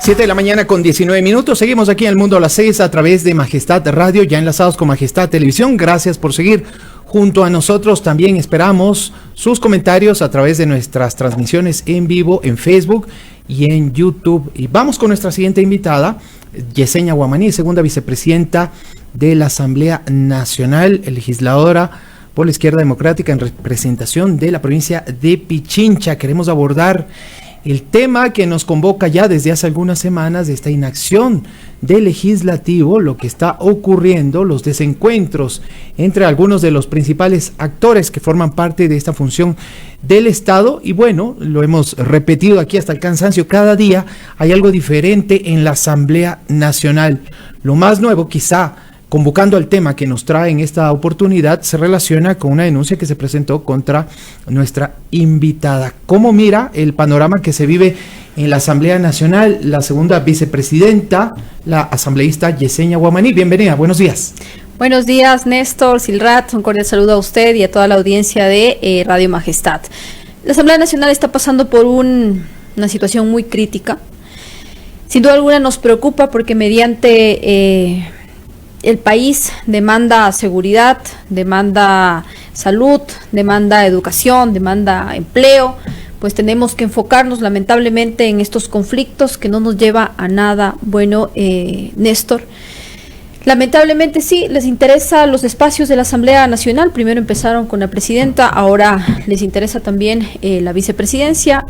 Siete de la mañana con 19 minutos. Seguimos aquí en El Mundo a las 6 a través de Majestad Radio, ya enlazados con Majestad Televisión. Gracias por seguir junto a nosotros. También esperamos sus comentarios a través de nuestras transmisiones en vivo en Facebook y en YouTube. Y vamos con nuestra siguiente invitada, Yesenia Guamaní, segunda vicepresidenta de la Asamblea Nacional, legisladora por la Izquierda Democrática en representación de la provincia de Pichincha. Queremos abordar el tema que nos convoca ya desde hace algunas semanas, de esta inacción del legislativo, lo que está ocurriendo, los desencuentros entre algunos de los principales actores que forman parte de esta función del Estado. Y bueno, lo hemos repetido aquí hasta el cansancio, cada día hay algo diferente en la Asamblea Nacional. Lo más nuevo, quizá convocando al tema que nos trae en esta oportunidad, se relaciona con una denuncia que se presentó contra nuestra invitada. ¿Cómo mira el panorama que se vive en la Asamblea Nacional la segunda vicepresidenta, la asambleísta Yesenia Guamaní? Bienvenida, buenos días. Buenos días, Néstor, Silrat, un cordial saludo a usted y a toda la audiencia de Radio Majestad. La Asamblea Nacional está pasando por una situación muy crítica. Sin duda alguna nos preocupa porque mediante el país demanda seguridad, demanda salud, demanda educación, demanda empleo, pues tenemos que enfocarnos lamentablemente en estos conflictos que no nos lleva a nada bueno, Néstor. Lamentablemente sí, les interesa los espacios de la Asamblea Nacional. Primero empezaron con la presidenta, ahora les interesa también la vicepresidencia.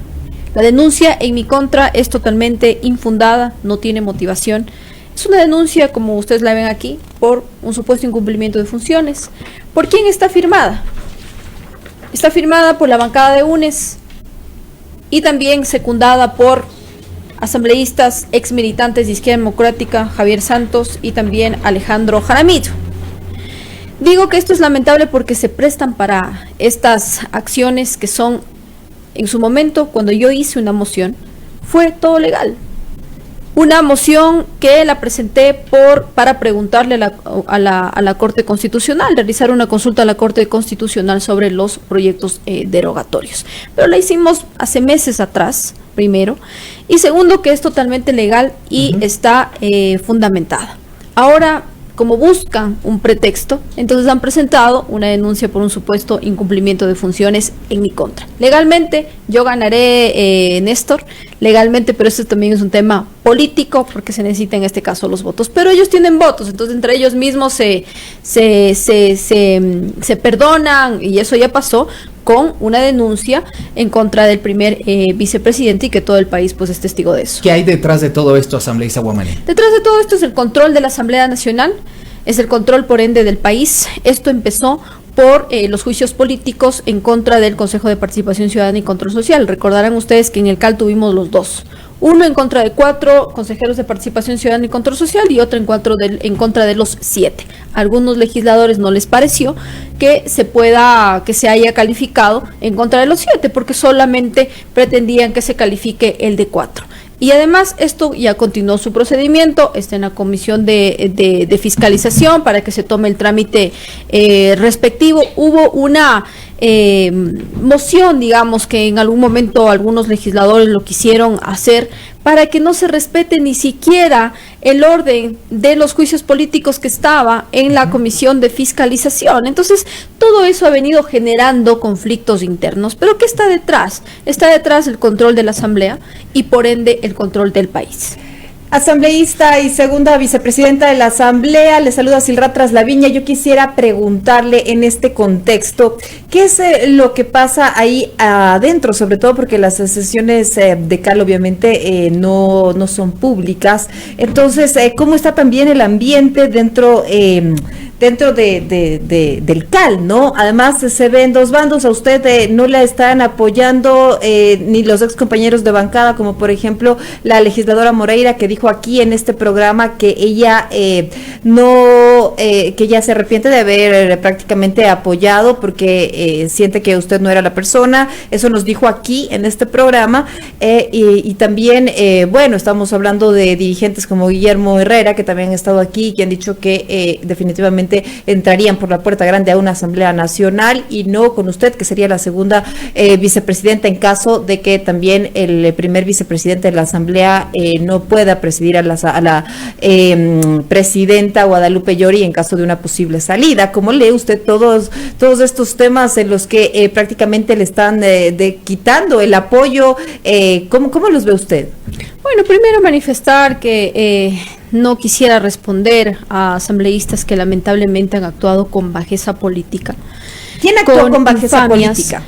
La denuncia en mi contra es totalmente infundada, no tiene motivación. Es una denuncia, como ustedes la ven aquí, por un supuesto incumplimiento de funciones. ¿Por quién está firmada? Está firmada por la bancada de UNES y también secundada por asambleístas ex militantes de Izquierda Democrática, Javier Santos y también Alejandro Jaramillo. Digo que esto es lamentable porque se prestan para estas acciones que son, en su momento, cuando yo hice una moción, fue todo legal. Una moción que la presenté para preguntarle a la Corte Constitucional, realizar una consulta a la Corte Constitucional sobre los proyectos derogatorios. Pero la hicimos hace meses atrás, primero, y segundo, que es totalmente legal y está fundamentada. Ahora, como buscan un pretexto, entonces han presentado una denuncia por un supuesto incumplimiento de funciones en mi contra. Legalmente yo ganaré, Néstor, legalmente, pero esto también es un tema político porque se necesita en este caso los votos. Pero ellos tienen votos, entonces entre ellos mismos se perdonan, y eso ya pasó con una denuncia en contra del primer vicepresidente, y que todo el país pues es testigo de eso. ¿Qué hay detrás de todo esto, asambleísta Guamaní? Detrás de todo esto es el control de la Asamblea Nacional, es el control por ende del país. Esto empezó por los juicios políticos en contra del Consejo de Participación Ciudadana y Control Social. Recordarán ustedes que en el CAL tuvimos los dos. Uno en contra de 4 consejeros de Participación Ciudadana y Control Social, y otro en contra de los 7. A algunos legisladores no les pareció que se haya calificado en contra de los 7, porque solamente pretendían que se califique el de 4. Y además esto ya continuó su procedimiento, está en la comisión de fiscalización para que se tome el trámite respectivo. Hubo una moción, digamos, que en algún momento algunos legisladores lo quisieron hacer para que no se respete ni siquiera el orden de los juicios políticos que estaba en la comisión de fiscalización. Entonces, todo eso ha venido generando conflictos internos. ¿Pero qué está detrás? Está detrás el control de la Asamblea y por ende el control del país. Asambleísta y segunda vicepresidenta de la Asamblea, le saluda Silrat Traslaviña. Yo quisiera preguntarle en este contexto, ¿qué es lo que pasa ahí adentro? Sobre todo porque las sesiones de CAL obviamente no son públicas. Entonces, ¿cómo está también el ambiente dentro del CAL, ¿no? Además, se ven dos bandos. A usted no la están apoyando ni los ex compañeros de bancada, como por ejemplo la legisladora Moreira, que dijo aquí en este programa que ella que ella se arrepiente de haber prácticamente apoyado porque siente que usted no era la persona. Eso nos dijo aquí en este programa, y también, bueno, estamos hablando de dirigentes como Guillermo Herrera, que también han estado aquí y que han dicho que definitivamente entrarían por la puerta grande a una Asamblea Nacional, y no con usted, que sería la segunda vicepresidenta en caso de que también el primer vicepresidente de la Asamblea no pueda presidir a la presidenta Guadalupe Llori en caso de una posible salida. ¿Cómo lee usted todos estos temas en los que prácticamente le están quitando el apoyo? ¿Cómo los ve usted? Bueno, primero manifestar que no quisiera responder a asambleístas que lamentablemente han actuado con bajeza política. ¿Quién actuó con bajeza política?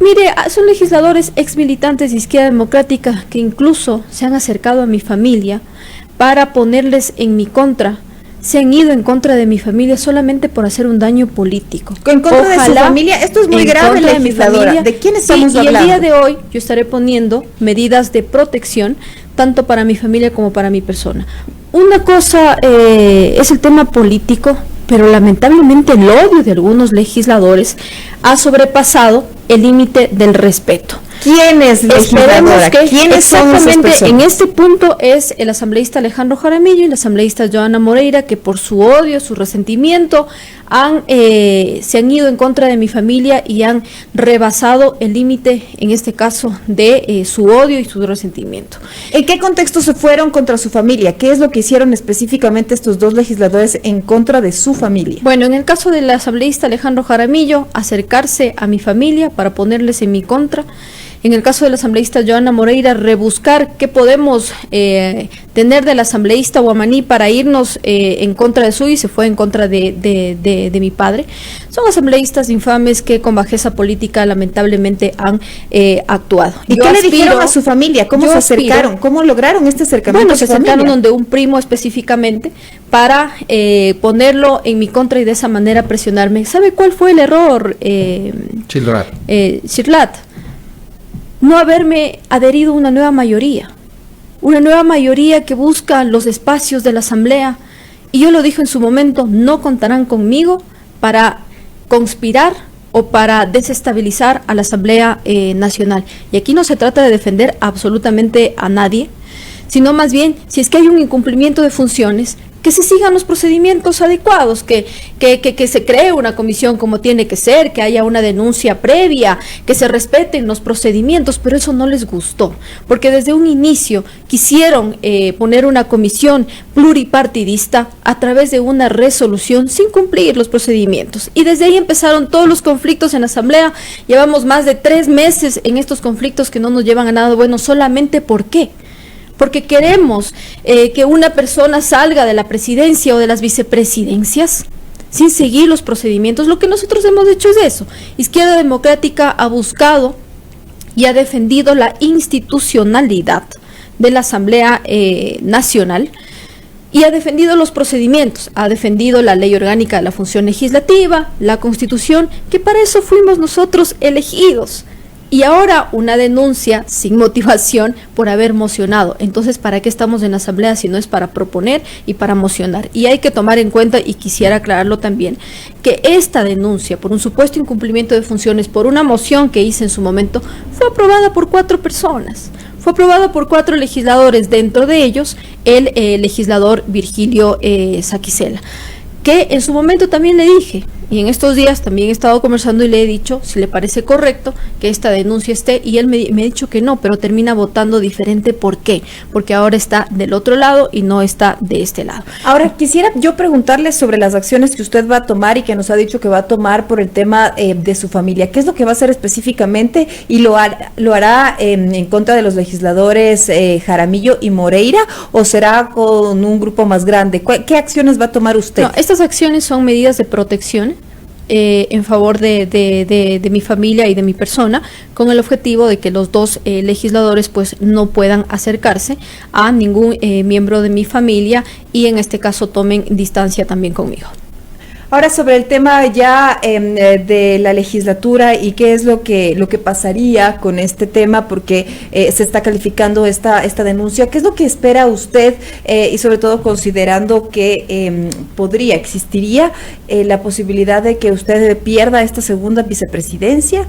Mire, son legisladores ex militantes de Izquierda Democrática que incluso se han acercado a mi familia para ponerles en mi contra. Se han ido en contra de mi familia solamente por hacer un daño político. ¿En contra de su familia? Esto es muy grave, legisladora. ¿De quién estamos hablando? Y el día de hoy yo estaré poniendo medidas de protección tanto para mi familia como para mi persona. Una cosa es el tema político, pero lamentablemente el odio de algunos legisladores ha sobrepasado el límite del respeto. ¿Quién es legisladora? ¿Quiénes son esas personas? En este punto es el asambleísta Alejandro Jaramillo y la asambleísta Joana Moreira, que por su odio, su resentimiento, se han ido en contra de mi familia y han rebasado el límite, en este caso, de su odio y su resentimiento. ¿En qué contexto se fueron contra su familia? ¿Qué es lo que hicieron específicamente estos dos legisladores en contra de su familia? Bueno, en el caso del asambleísta Alejandro Jaramillo, acercarse a mi familia para ponerles en mi contra. En el caso del asambleísta Joana Moreira, rebuscar qué podemos tener del asambleísta Guamaní para irnos en contra de su, y se fue en contra de mi padre. Son asambleístas infames que con bajeza política lamentablemente han actuado. ¿Y qué le dijeron a su familia? ¿Cómo se acercaron? ¿Cómo lograron este acercamiento? Bueno, se acercaron donde un primo específicamente para ponerlo en mi contra y de esa manera presionarme. ¿Sabe cuál fue el error? Silrat, no haberme adherido a una nueva mayoría que busca los espacios de la Asamblea, y yo lo dije en su momento, no contarán conmigo para conspirar o para desestabilizar a la Asamblea Nacional. Y aquí no se trata de defender absolutamente a nadie, sino más bien, si es que hay un incumplimiento de funciones, que se sigan los procedimientos adecuados, que se cree una comisión como tiene que ser, que haya una denuncia previa, que se respeten los procedimientos, pero eso no les gustó, porque desde un inicio quisieron poner una comisión pluripartidista a través de una resolución sin cumplir los procedimientos, y desde ahí empezaron todos los conflictos en la Asamblea. Llevamos más de 3 meses en estos conflictos que no nos llevan a nada bueno. Solamente ¿por qué? Porque queremos que una persona salga de la presidencia o de las vicepresidencias sin seguir los procedimientos. Lo que nosotros hemos hecho es eso. Izquierda Democrática ha buscado y ha defendido la institucionalidad de la Asamblea Nacional y ha defendido los procedimientos, ha defendido la Ley Orgánica de la Función Legislativa, la Constitución, que para eso fuimos nosotros elegidos. Y ahora una denuncia sin motivación por haber mocionado. Entonces, ¿para qué estamos en la Asamblea si no es para proponer y para mocionar? Y hay que tomar en cuenta, y quisiera aclararlo también, que esta denuncia por un supuesto incumplimiento de funciones, por una moción que hice en su momento, fue aprobada por 4 personas. Fue aprobada por 4 legisladores, dentro de ellos el legislador Virgilio Saquicela, que en su momento también le dije, y en estos días también he estado conversando y le he dicho si le parece correcto que esta denuncia esté, y él me ha dicho que no, pero termina votando diferente. ¿Por qué? Porque ahora está del otro lado y no está de este lado. Ahora, quisiera yo preguntarle sobre las acciones que usted va a tomar y que nos ha dicho que va a tomar por el tema de su familia. ¿Qué es lo que va a hacer específicamente? ¿Y lo hará en contra de los legisladores Jaramillo y Moreira, o será con un grupo más grande? ¿Qué acciones va a tomar usted? No, estas acciones son medidas de protección en favor de mi familia y de mi persona, con el objetivo de que los 2 legisladores pues no puedan acercarse a ningún miembro de mi familia, y en este caso tomen distancia también conmigo. Ahora, sobre el tema ya de la legislatura y qué es lo que pasaría con este tema, porque se está calificando esta denuncia, ¿qué es lo que espera usted y sobre todo considerando que existiría la posibilidad de que usted pierda esta segunda vicepresidencia?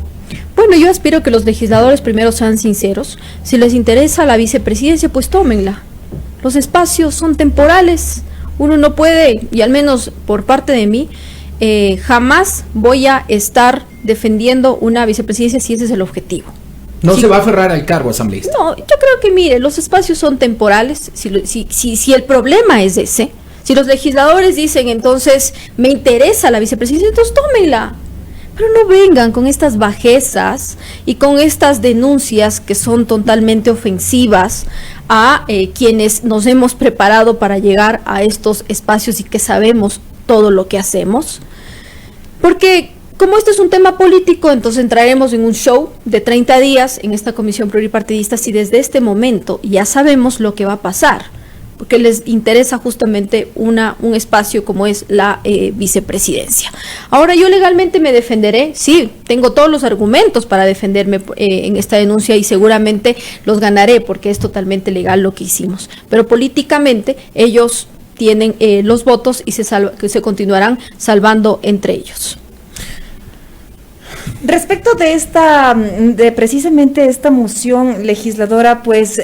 Bueno, yo aspiro que los legisladores primero sean sinceros. Si les interesa la vicepresidencia, pues tómenla. Los espacios son temporales. Uno no puede, y al menos por parte de mí, jamás voy a estar defendiendo una vicepresidencia si ese es el objetivo. No se va a aferrar al cargo, asambleísta. No, yo creo que, mire, los espacios son temporales. Si el problema es ese, si los legisladores dicen entonces me interesa la vicepresidencia, entonces tómenla. Pero no vengan con estas bajezas y con estas denuncias que son totalmente ofensivas a quienes nos hemos preparado para llegar a estos espacios y que sabemos todo lo que hacemos. Porque como este es un tema político, entonces entraremos en un show de 30 días en esta comisión pluripartidista si desde este momento ya sabemos lo que va a pasar, porque les interesa justamente un espacio como es la vicepresidencia. Ahora, yo legalmente me defenderé, sí, tengo todos los argumentos para defenderme en esta denuncia y seguramente los ganaré porque es totalmente legal lo que hicimos, pero políticamente ellos tienen los votos y se continuarán salvando entre ellos. Respecto de precisamente esta moción legisladora, pues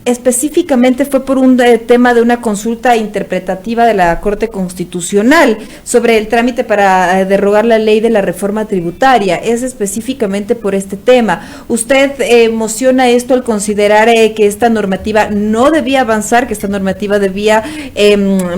específicamente fue por un tema de una consulta interpretativa de la Corte Constitucional sobre el trámite para derogar la ley de la reforma tributaria. Es específicamente por este tema. ¿Usted mociona esto al considerar que esta normativa no debía avanzar, que esta normativa debía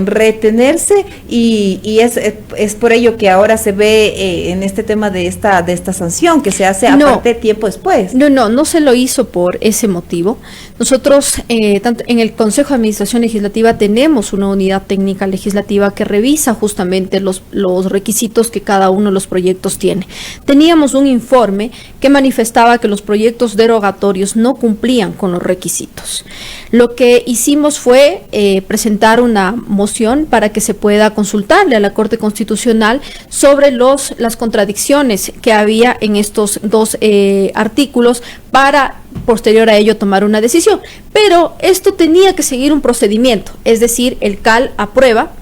retenerse y es por ello que ahora se ve en este tema de esta sanción que se hace aparte tiempo después? No se lo hizo por ese motivo. Nosotros tanto en el Consejo de Administración Legislativa tenemos una unidad técnica legislativa que revisa justamente los requisitos que cada uno de los proyectos tiene. Teníamos un informe que manifestaba que los proyectos derogatorios no cumplían con los requisitos. Lo que hicimos fue presentar una moción para que se pueda consultarle a la Corte Constitucional sobre las contradicciones que había en estos 2 artículos para posterior a ello tomar una decisión. Pero esto tenía que seguir un procedimiento, es decir, el CAL aprueba,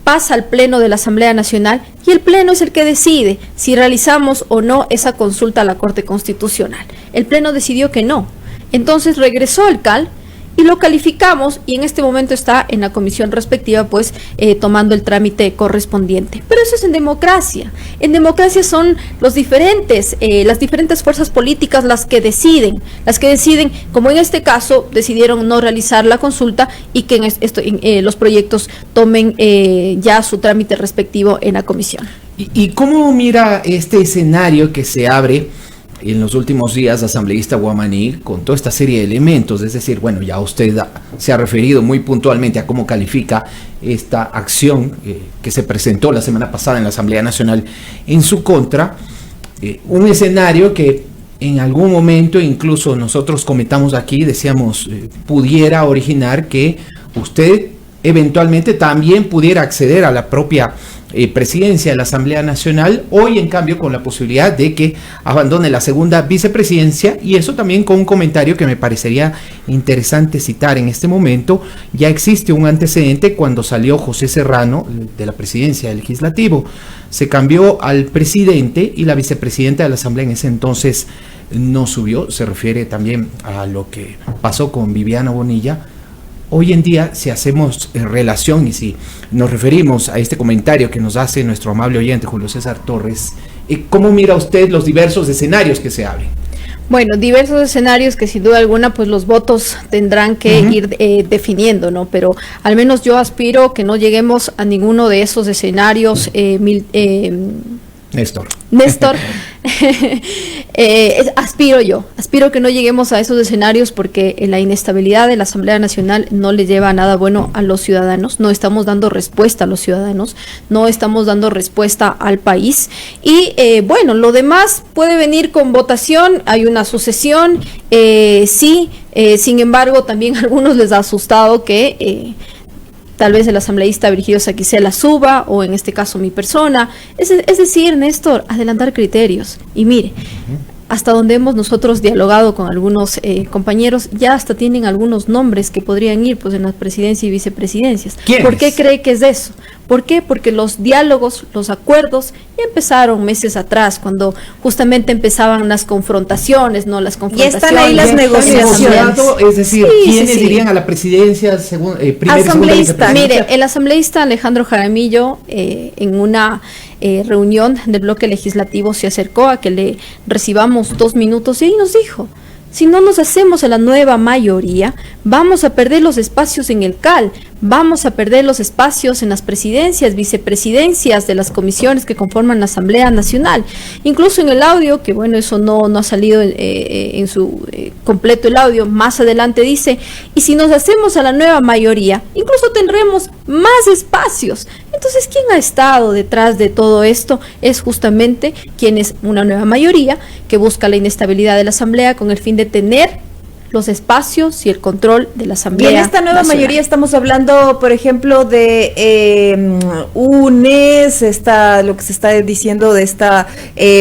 pasa al Pleno de la Asamblea Nacional y el Pleno es el que decide si realizamos o no esa consulta a la Corte Constitucional. El Pleno decidió que no. Entonces regresó al CAL y lo calificamos, y en este momento está en la comisión respectiva, pues tomando el trámite correspondiente. Pero eso es en democracia. En democracia son las diferentes fuerzas políticas las que deciden, como en este caso decidieron no realizar la consulta y que los proyectos tomen ya su trámite respectivo en la comisión. ¿Y cómo mira este escenario que se abre en los últimos días, asambleísta Wamani, con toda esta serie de elementos? Es decir, bueno, ya usted se ha referido muy puntualmente a cómo califica esta acción que se presentó la semana pasada en la Asamblea Nacional en su contra, un escenario que en algún momento incluso nosotros comentamos aquí, decíamos, pudiera originar que usted eventualmente también pudiera acceder a la propia presidencia de la Asamblea Nacional, hoy en cambio con la posibilidad de que abandone la segunda vicepresidencia, y eso también con un comentario que me parecería interesante citar en este momento. Ya existe un antecedente cuando salió José Serrano de la presidencia del Legislativo, se cambió al presidente y la vicepresidenta de la Asamblea en ese entonces no subió. Se refiere también a lo que pasó con Viviana Bonilla. Hoy en día, si hacemos relación y si nos referimos a este comentario que nos hace nuestro amable oyente Julio César Torres, ¿cómo mira usted los diversos escenarios que se abren? Bueno, diversos escenarios que sin duda alguna pues los votos tendrán que ir definiendo, ¿no? Pero al menos yo aspiro que no lleguemos a ninguno de esos escenarios, Néstor. Aspiro que no lleguemos a esos escenarios, porque la inestabilidad de la Asamblea Nacional no le lleva a nada bueno a los ciudadanos. No estamos dando respuesta a los ciudadanos, no estamos dando respuesta al país. Y bueno, lo demás puede venir con votación, hay una sucesión, sin embargo también a algunos les ha asustado que tal vez el asambleísta Virgilio Saquicela suba, o en este caso mi persona. Es decir, Néstor, adelantar criterios. Y mire, hasta donde hemos nosotros dialogado con algunos compañeros, ya hasta tienen algunos nombres que podrían ir pues en las presidencias y vicepresidencias. ¿Por qué cree que es de eso? ¿Por qué? Porque los diálogos, los acuerdos ya empezaron meses atrás, cuando justamente empezaban las confrontaciones, ¿no? Las confrontaciones. Ya están ahí las negociaciones. Es decir, ¿quiénes irían a la presidencia asambleísta? Mire, el asambleísta Alejandro Jaramillo, en una reunión del bloque legislativo, se acercó a que le recibamos 2 minutos y ahí nos dijo: si no nos hacemos a la nueva mayoría, vamos a perder los espacios en el CAL, vamos a perder los espacios en las presidencias, vicepresidencias de las comisiones que conforman la Asamblea Nacional. Incluso en el audio, que bueno, eso no ha salido en su completo el audio, más adelante dice: y si nos hacemos a la nueva mayoría, incluso tendremos más espacios. Entonces, ¿quién ha estado detrás de todo esto? Es justamente quien es una nueva mayoría que busca la inestabilidad de la Asamblea con el fin de tener los espacios y el control de la Asamblea. Y en esta nueva mayoría estamos hablando, por ejemplo, de UNES, lo que se está diciendo de esta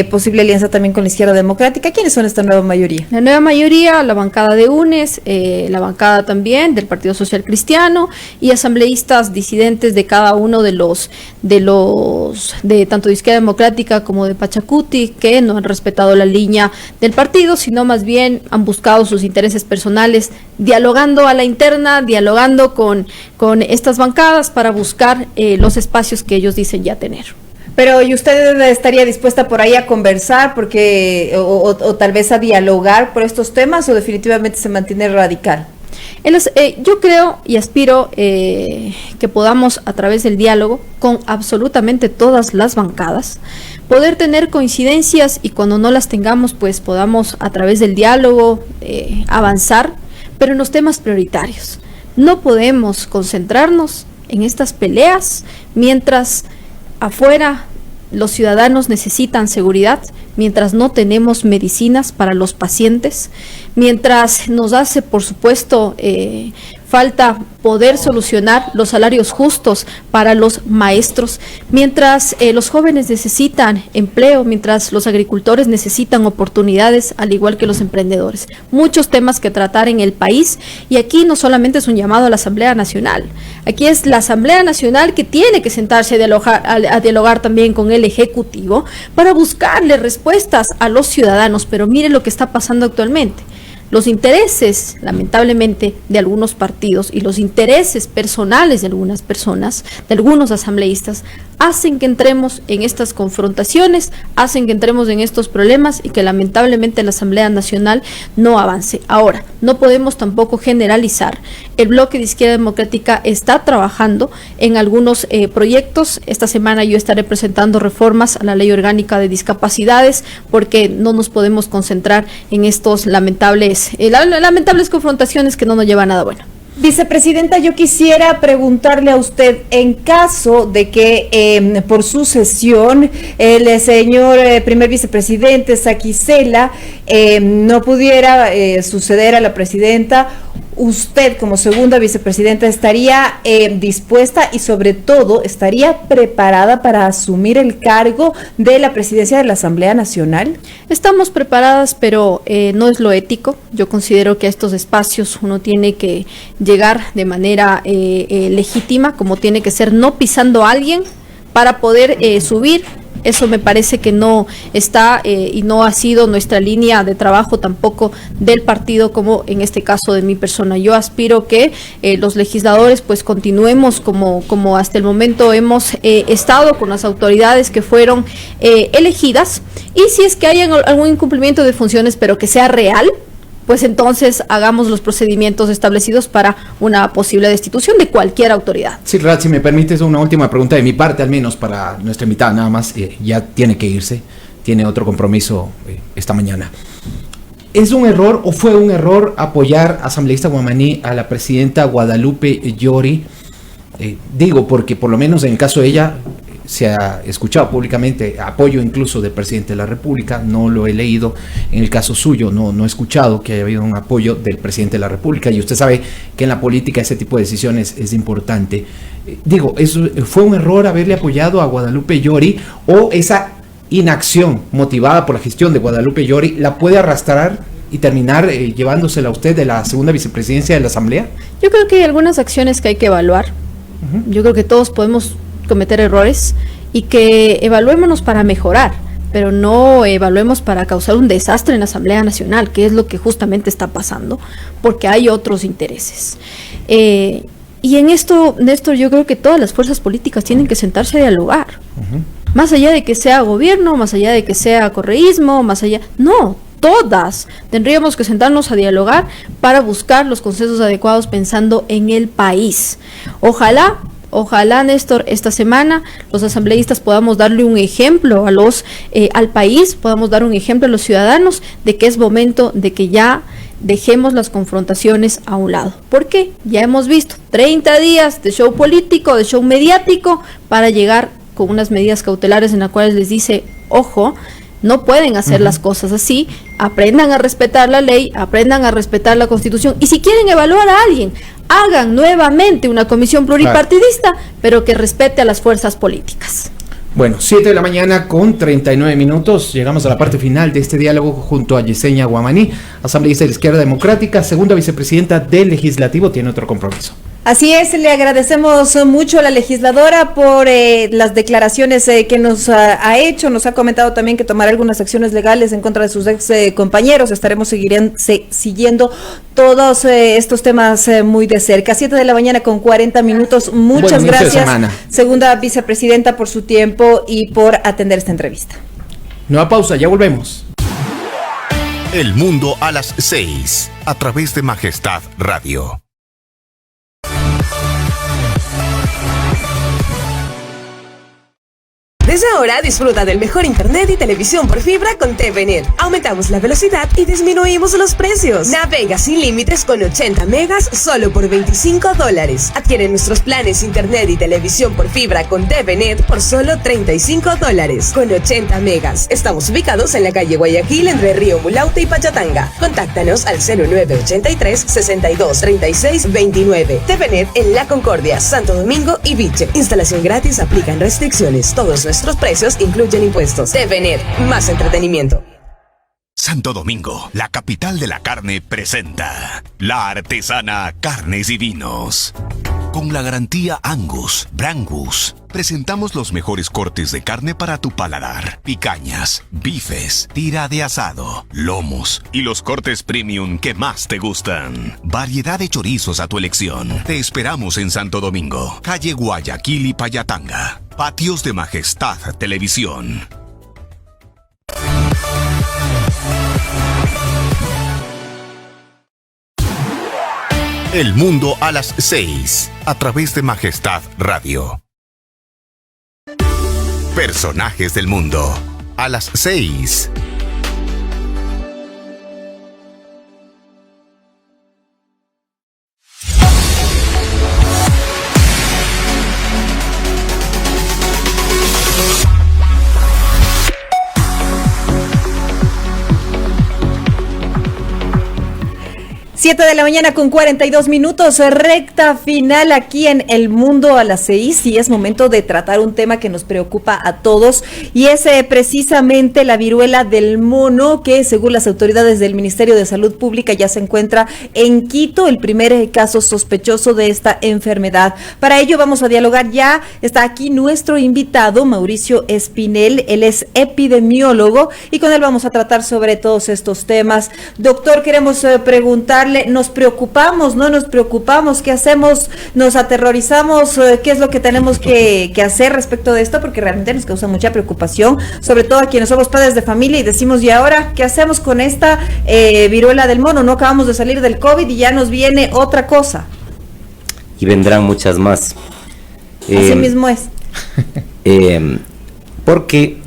posible alianza también con la izquierda democrática. ¿Quiénes son esta nueva mayoría? La nueva mayoría, la bancada de UNES, la bancada también del Partido Social Cristiano, y asambleístas disidentes de cada uno de tanto de izquierda democrática como de Pachacuti, que no han respetado la línea del partido, sino más bien han buscado sus intereses personales, dialogando a la interna, dialogando con estas bancadas para buscar los espacios que ellos dicen ya tener. Pero ¿y usted estaría dispuesta por ahí a conversar o tal vez a dialogar por estos temas, o definitivamente se mantiene radical? Yo creo y aspiro que podamos, a través del diálogo con absolutamente todas las bancadas, poder tener coincidencias, y cuando no las tengamos, pues podamos a través del diálogo avanzar, pero en los temas prioritarios. No podemos concentrarnos en estas peleas mientras afuera los ciudadanos necesitan seguridad, mientras no tenemos medicinas para los pacientes, mientras nos hace, por supuesto, falta poder solucionar los salarios justos para los maestros, mientras los jóvenes necesitan empleo, mientras los agricultores necesitan oportunidades, al igual que los emprendedores. Muchos temas que tratar en el país, y aquí no solamente es un llamado a la Asamblea Nacional, aquí es la Asamblea Nacional que tiene que sentarse a dialogar también con el Ejecutivo para buscarle respuestas a los ciudadanos. Pero miren lo que está pasando actualmente. los intereses, lamentablemente, de algunos partidos y los intereses personales de algunas personas, de algunos asambleístas, hacen que entremos en estas confrontaciones, hacen que entremos en estos problemas y que lamentablemente la Asamblea Nacional no avance. Ahora, no podemos tampoco generalizar. El bloque de Izquierda Democrática está trabajando en algunos proyectos. Esta semana yo estaré presentando reformas a la Ley Orgánica de Discapacidades, porque no nos podemos concentrar en estos lamentables confrontaciones que no nos llevan a nada bueno. Vicepresidenta, yo quisiera preguntarle a usted, en caso de que por sucesión el señor primer vicepresidente Saquicela no pudiera suceder a la presidenta, usted como segunda vicepresidenta estaría dispuesta y sobre todo estaría preparada para asumir el cargo de la presidencia de la Asamblea Nacional. Estamos preparadas, pero no es lo ético. Yo considero que a estos espacios uno tiene que llegar de manera legítima, como tiene que ser, no pisando a alguien para poder subir. Eso me parece que no está y no ha sido nuestra línea de trabajo tampoco del partido, como en este caso de mi persona. Yo aspiro que los legisladores pues continuemos como hasta el momento hemos estado, con las autoridades que fueron elegidas, y si es que hay algún incumplimiento de funciones pero que sea real, pues entonces hagamos los procedimientos establecidos para una posible destitución de cualquier autoridad. Sí, Rat, si me permites una última pregunta de mi parte, al menos para nuestra invitada, nada más, ya tiene que irse, tiene otro compromiso esta mañana. ¿Es un error o fue un error apoyar, asambleísta guamaní, a la presidenta Guadalupe Llori? Digo, porque por lo menos en el caso de ella se ha escuchado públicamente apoyo incluso del presidente de la República, no lo he leído. En el caso suyo no he escuchado que haya habido un apoyo del presidente de la República, y usted sabe que en la política ese tipo de decisiones es importante. Digo, ¿fue un error haberle apoyado a Guadalupe Llori, o esa inacción motivada por la gestión de Guadalupe Llori la puede arrastrar y terminar llevándosela a usted de la segunda vicepresidencia de la Asamblea? Yo creo que hay algunas acciones que hay que evaluar. Yo creo que todos podemos cometer errores y que evaluémonos para mejorar, pero no evaluemos para causar un desastre en la Asamblea Nacional, que es lo que justamente está pasando, porque hay otros intereses. Y en esto, Néstor, yo creo que todas las fuerzas políticas tienen que sentarse a dialogar. Más allá de que sea gobierno, más allá de que sea correísmo, más allá... No, todas tendríamos que sentarnos a dialogar para buscar los consensos adecuados pensando en el país. Ojalá, Néstor, esta semana los asambleístas podamos darle un ejemplo al país, podamos dar un ejemplo a los ciudadanos de que es momento de que ya dejemos las confrontaciones a un lado. ¿Por qué? Ya hemos visto 30 días de show político, de show mediático, para llegar con unas medidas cautelares en las cuales les dice, ojo, no pueden hacer las cosas así, aprendan a respetar la ley, aprendan a respetar la Constitución, y si quieren evaluar a alguien, hagan nuevamente una comisión pluripartidista, pero que respete a las fuerzas políticas. Bueno, 7 de la mañana con 39 minutos, llegamos a la parte final de este diálogo junto a Yesenia Guamaní, asambleísta de la Izquierda Democrática, segunda vicepresidenta del Legislativo, tiene otro compromiso. Así es, le agradecemos mucho a la legisladora por las declaraciones que nos ha hecho. Nos ha comentado también que tomará algunas acciones legales en contra de sus ex compañeros. Estaremos siguiendo todos estos temas muy de cerca. 7 de la mañana con 40 minutos. Muchas gracias, segunda vicepresidenta, por su tiempo y por atender esta entrevista. Nueva pausa, ya volvemos. El mundo a las 6, a través de Majestad Radio. Desde ahora disfruta del mejor internet y televisión por fibra con TVNet. Aumentamos la velocidad y disminuimos los precios. Navega sin límites con 80 megas solo por $25. Adquiere nuestros planes internet y televisión por fibra con TVNet por solo $35 con 80 megas. Estamos ubicados en la calle Guayaquil, entre Río Mulaute y Pachatanga. Contáctanos al 0983-623629. TVNet en La Concordia, Santo Domingo y Viche. Instalación gratis, aplican restricciones. Todos nuestros precios incluyen impuestos. TVNet, más entretenimiento. Santo Domingo, la capital de la carne, presenta La Artesana Carnes y Vinos. Con la garantía Angus, Brangus, presentamos los mejores cortes de carne para tu paladar. Picañas, bifes, tira de asado, lomos y los cortes premium que más te gustan. Variedad de chorizos a tu elección. Te esperamos en Santo Domingo, calle Guayaquil y Payatanga. Patios de Majestad Televisión. El mundo a las 6, a través de Majestad Radio. Personajes del mundo, a las 6. Siete de la mañana con 42 minutos, recta final aquí en El Mundo a las 6, y es momento de tratar un tema que nos preocupa a todos, y es precisamente la viruela del mono, que según las autoridades del Ministerio de Salud Pública ya se encuentra en Quito el primer caso sospechoso de esta enfermedad. Para ello vamos a dialogar, ya está aquí nuestro invitado Mauricio Espinel, él es epidemiólogo y con él vamos a tratar sobre todos estos temas. Doctor, queremos preguntarle, nos preocupamos, no nos preocupamos, ¿qué hacemos? ¿Nos aterrorizamos? ¿Qué es lo que tenemos que hacer respecto de esto? Porque realmente nos causa mucha preocupación, sobre todo a quienes somos padres de familia y decimos, ¿y ahora qué hacemos con esta viruela del mono? No acabamos de salir del COVID y ya nos viene otra cosa. Y vendrán muchas más. Así mismo es. Porque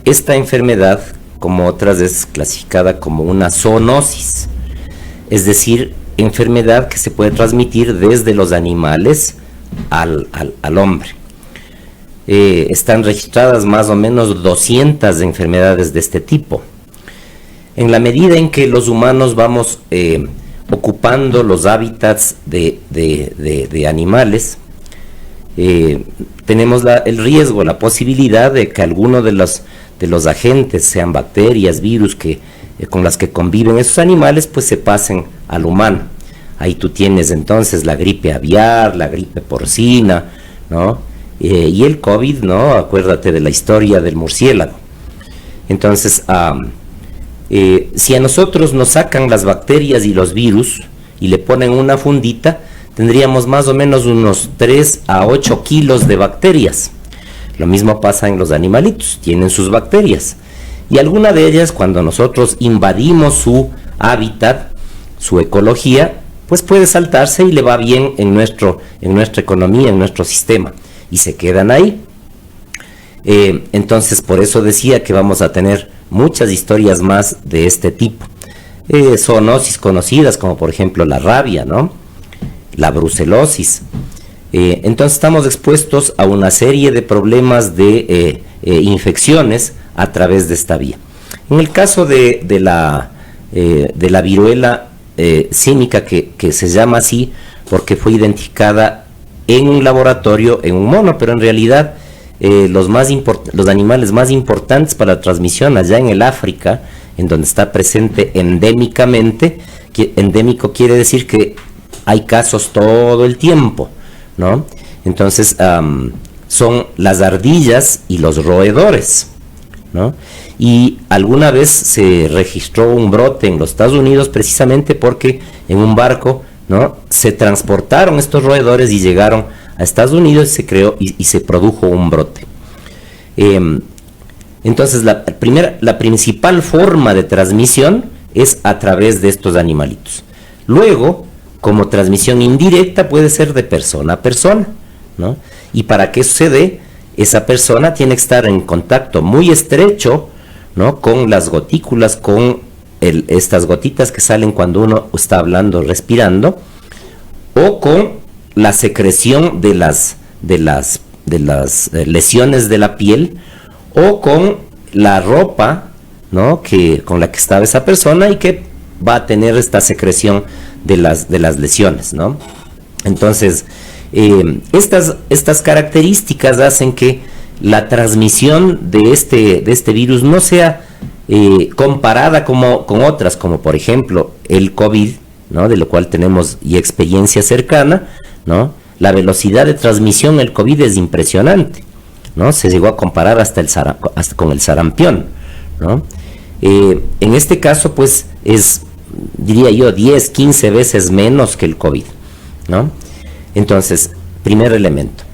esta enfermedad, como otras, es clasificada como una zoonosis, es decir, enfermedad que se puede transmitir desde los animales al hombre. Están registradas más o menos 200 enfermedades de este tipo. En la medida en que los humanos vamos ocupando los hábitats de animales, tenemos el riesgo, la posibilidad de que alguno de los agentes, sean bacterias, virus, con las que conviven esos animales, pues se pasen al humano. Ahí tú tienes entonces la gripe aviar, la gripe porcina, ¿no? Y el COVID, ¿no? Acuérdate de la historia del murciélago. Entonces, si a nosotros nos sacan las bacterias y los virus y le ponen una fundita, tendríamos más o menos unos 3 a 8 kilos de bacterias. Lo mismo pasa en los animalitos, tienen sus bacterias. Y alguna de ellas, cuando nosotros invadimos su hábitat, su ecología, pues puede saltarse y le va bien en nuestra economía, en nuestro sistema. Y se quedan ahí. Entonces, por eso decía que vamos a tener muchas historias más de este tipo. Zoonosis conocidas, como por ejemplo la rabia, ¿no? La brucelosis. Entonces estamos expuestos a una serie de problemas de infecciones a través de esta vía. En el caso de la viruela símica, que se llama así porque fue identificada en un laboratorio, en un mono, pero en realidad los animales más importantes para la transmisión allá en el África, en donde está presente endémicamente, endémico quiere decir que hay casos todo el tiempo, ¿no? Entonces son las ardillas y los roedores, ¿no? Y alguna vez se registró un brote en los Estados Unidos precisamente porque en un barco, ¿no?, se transportaron estos roedores y llegaron a Estados Unidos y se creó y se produjo un brote. Entonces la principal forma de transmisión es a través de estos animalitos. Luego, como transmisión indirecta, puede ser de persona a persona, ¿no? Y para que eso se dé, esa persona tiene que estar en contacto muy estrecho, ¿no?, con las gotículas, con estas gotitas que salen cuando uno está hablando, respirando, o con la secreción de las lesiones de la piel, o con la ropa, ¿no?, con la que estaba esa persona y que va a tener esta secreción de las lesiones, ¿no? Entonces, estas características hacen que la transmisión de este virus no sea comparada con otras, como por ejemplo el COVID, ¿no? De lo cual tenemos ya experiencia cercana, ¿no? La velocidad de transmisión del COVID es impresionante, ¿no? Se llegó a comparar hasta con el sarampión, ¿no? En este caso, pues, es, diría yo, 10, 15 veces menos que el COVID, ¿no? Entonces, primer elemento.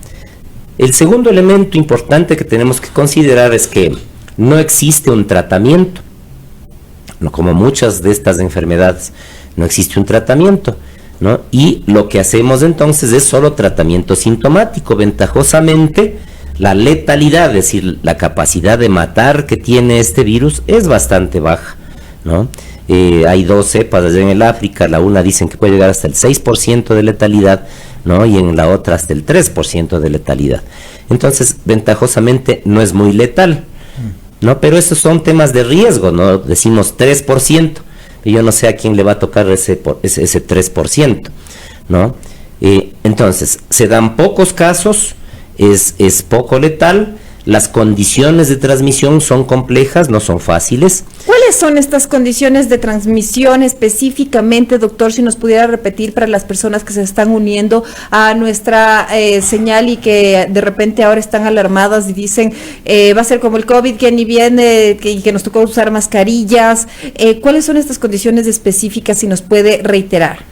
El segundo elemento importante que tenemos que considerar es que no existe un tratamiento, no como muchas de estas enfermedades, no existe un tratamiento, ¿no? Y lo que hacemos entonces es solo tratamiento sintomático. Ventajosamente, la letalidad, es decir, la capacidad de matar que tiene este virus es bastante baja, ¿no? Hay 2 cepas allá en el África, la una dicen que puede llegar hasta el 6% de letalidad, ¿no? Y en la otra hasta el 3% de letalidad. Entonces, ventajosamente no es muy letal, ¿no? Pero esos son temas de riesgo, ¿no? Decimos 3%, y yo no sé a quién le va a tocar ese 3%, ¿no? Entonces, se dan pocos casos, es poco letal, las condiciones de transmisión son complejas, no son fáciles. ¿Cuáles son estas condiciones de transmisión específicamente, doctor? Si nos pudiera repetir para las personas que se están uniendo a nuestra señal y que de repente ahora están alarmadas y dicen va a ser como el COVID, que ni viene, que nos tocó usar mascarillas. ¿Cuáles son estas condiciones específicas, si nos puede reiterar?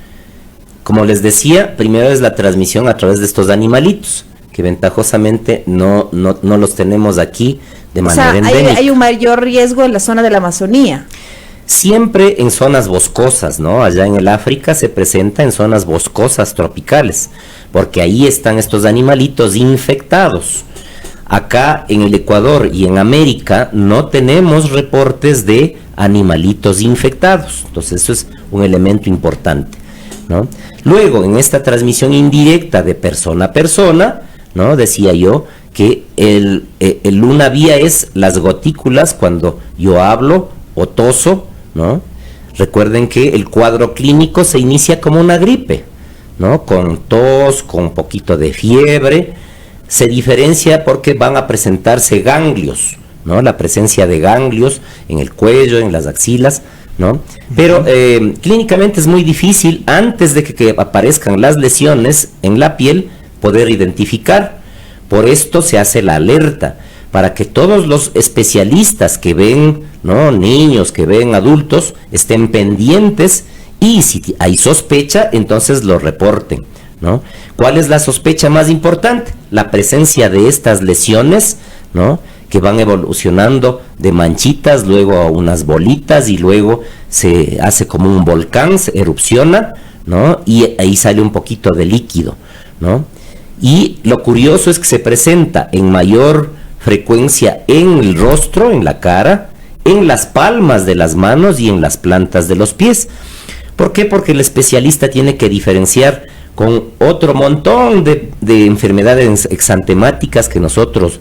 Como les decía, primero es la transmisión a través de estos animalitos, que ventajosamente no los tenemos aquí de manera endémica. Hay un mayor riesgo en la zona de la Amazonía. Siempre en zonas boscosas, ¿no? Allá en el África se presenta en zonas boscosas tropicales, porque ahí están estos animalitos infectados. Acá en el Ecuador y en América no tenemos reportes de animalitos infectados, entonces eso es un elemento importante, ¿no? Luego, en esta transmisión indirecta de persona a persona, ¿no? Decía yo que una vía es las gotículas cuando yo hablo o toso, ¿no? Recuerden que el cuadro clínico se inicia como una gripe, ¿no? Con tos, con un poquito de fiebre. Se diferencia porque van a presentarse ganglios, ¿no? La presencia de ganglios en el cuello, en las axilas, ¿no? Pero clínicamente es muy difícil, antes de que aparezcan las lesiones en la piel, poder identificar. Por esto se hace la alerta, para que todos los especialistas que ven, ¿no? Niños, que ven adultos, estén pendientes, y si hay sospecha, entonces lo reporten, ¿no? ¿Cuál es la sospecha más importante? La presencia de estas lesiones, ¿no? Que van evolucionando de manchitas, luego a unas bolitas, y luego se hace como un volcán, se erupciona, ¿no? Y ahí sale un poquito de líquido, ¿no? Y lo curioso es que se presenta en mayor frecuencia en el rostro, en la cara, en las palmas de las manos y en las plantas de los pies. ¿Por qué? Porque el especialista tiene que diferenciar con otro montón de enfermedades exantemáticas que nosotros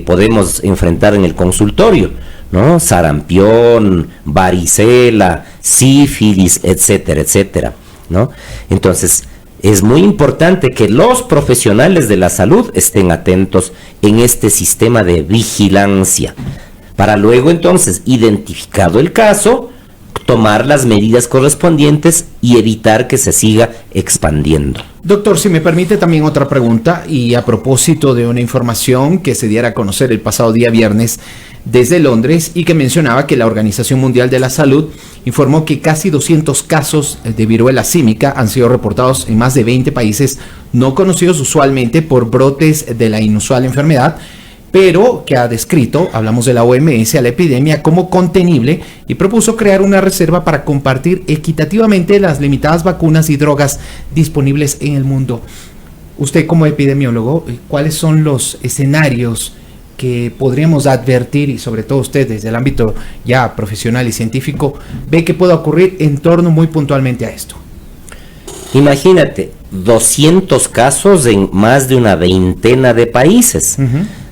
podemos enfrentar en el consultorio, ¿no? Sarampión, varicela, sífilis, etcétera, etcétera, ¿no? Entonces, es muy importante que los profesionales de la salud estén atentos en este sistema de vigilancia, para luego entonces, identificado el caso, tomar las medidas correspondientes y evitar que se siga expandiendo. Doctor, si me permite también otra pregunta, y a propósito de una información que se diera a conocer el pasado día viernes desde Londres, y que mencionaba que la Organización Mundial de la Salud informó que casi 200 casos de viruela símica han sido reportados en más de 20 países no conocidos usualmente por brotes de la inusual enfermedad, pero que ha descrito, hablamos de la OMS, a la epidemia como contenible, y propuso crear una reserva para compartir equitativamente las limitadas vacunas y drogas disponibles en el mundo. Usted, como epidemiólogo, ¿cuáles son los escenarios que podríamos advertir, y sobre todo usted desde el ámbito ya profesional y científico, ve que pueda ocurrir en torno muy puntualmente a esto? Imagínate, 200 casos en más de una veintena de países.